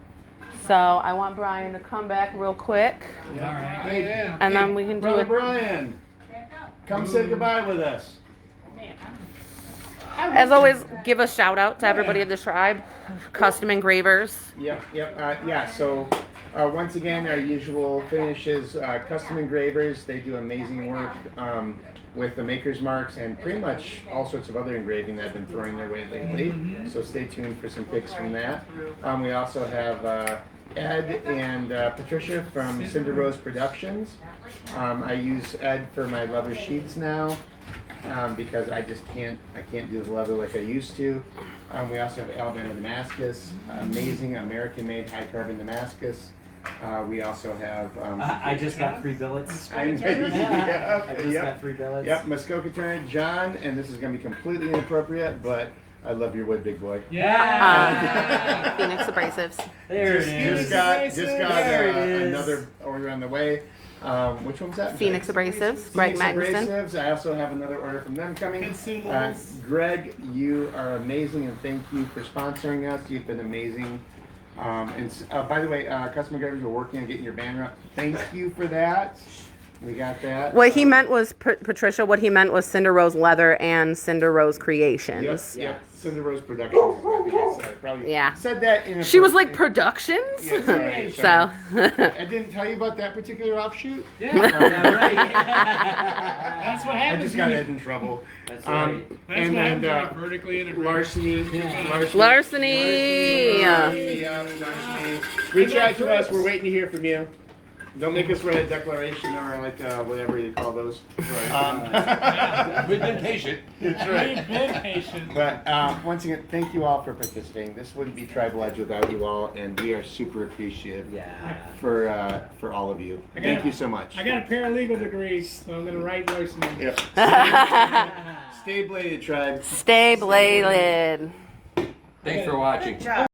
So I want Brian to come back real quick, All right. hey, yeah. and then we can do Brother it. Brian, come say goodbye with us. As always, give a shout out to everybody in the tribe, custom engravers. Yep. Yeah, so once again, our usual finish is custom engravers. They do amazing work with the maker's marks and pretty much all sorts of other engraving that I've been throwing their way lately. So stay tuned for some pics from that. We also have Ed and Patricia from Cinder Rose Productions. I use Ed for my leather sheets now. Because I can't do the leather like I used to. We also have Alabama Damascus, amazing American-made high-carbon Damascus. We also have. I just got 3 billets. I I just yep, got 3 billets. yep, Muskoka Turner, John, and this is going to be completely inappropriate, but I love your wood, big boy. Yeah. Phoenix Abrasives. There it Just is. got There it is. another order on the way. Which one was that? Phoenix Abrasives, Greg Phoenix Magnuson. Abrasives. I also have another order from them coming. Consumables. Greg, you are amazing, and thank you for sponsoring us. You've been amazing. By the way, Custom Engravers, we're working on getting your banner up. Thank you for that. We got that. What he meant was, Patricia, what he meant was Cinder Rose Leather and Cinder Rose Creations. Yep. Cinder Rose Productions. is what I said. Probably Yeah. said that in a. She was like, productions? Yeah, sorry. So, I didn't tell you about that particular offshoot. Yeah. Yeah, right. That's what I happens. just got Ed in trouble. That's right. That's And what happens then when you're vertically integrated. Larceny. Larceny. Larceny. Reach out to us. We're waiting to hear from you. Don't make us write a declaration or like whatever you call those. We've been patient. That's We've been patient. But once again, thank you all for participating. This wouldn't be Tribal Edge without you all, and we are super appreciative Yeah. for all of you. I Thank got- you so much. I got a paralegal degree, so I'm gonna write larceny. Yep. Stay bladed, tribe. Stay bladed. Thanks for watching.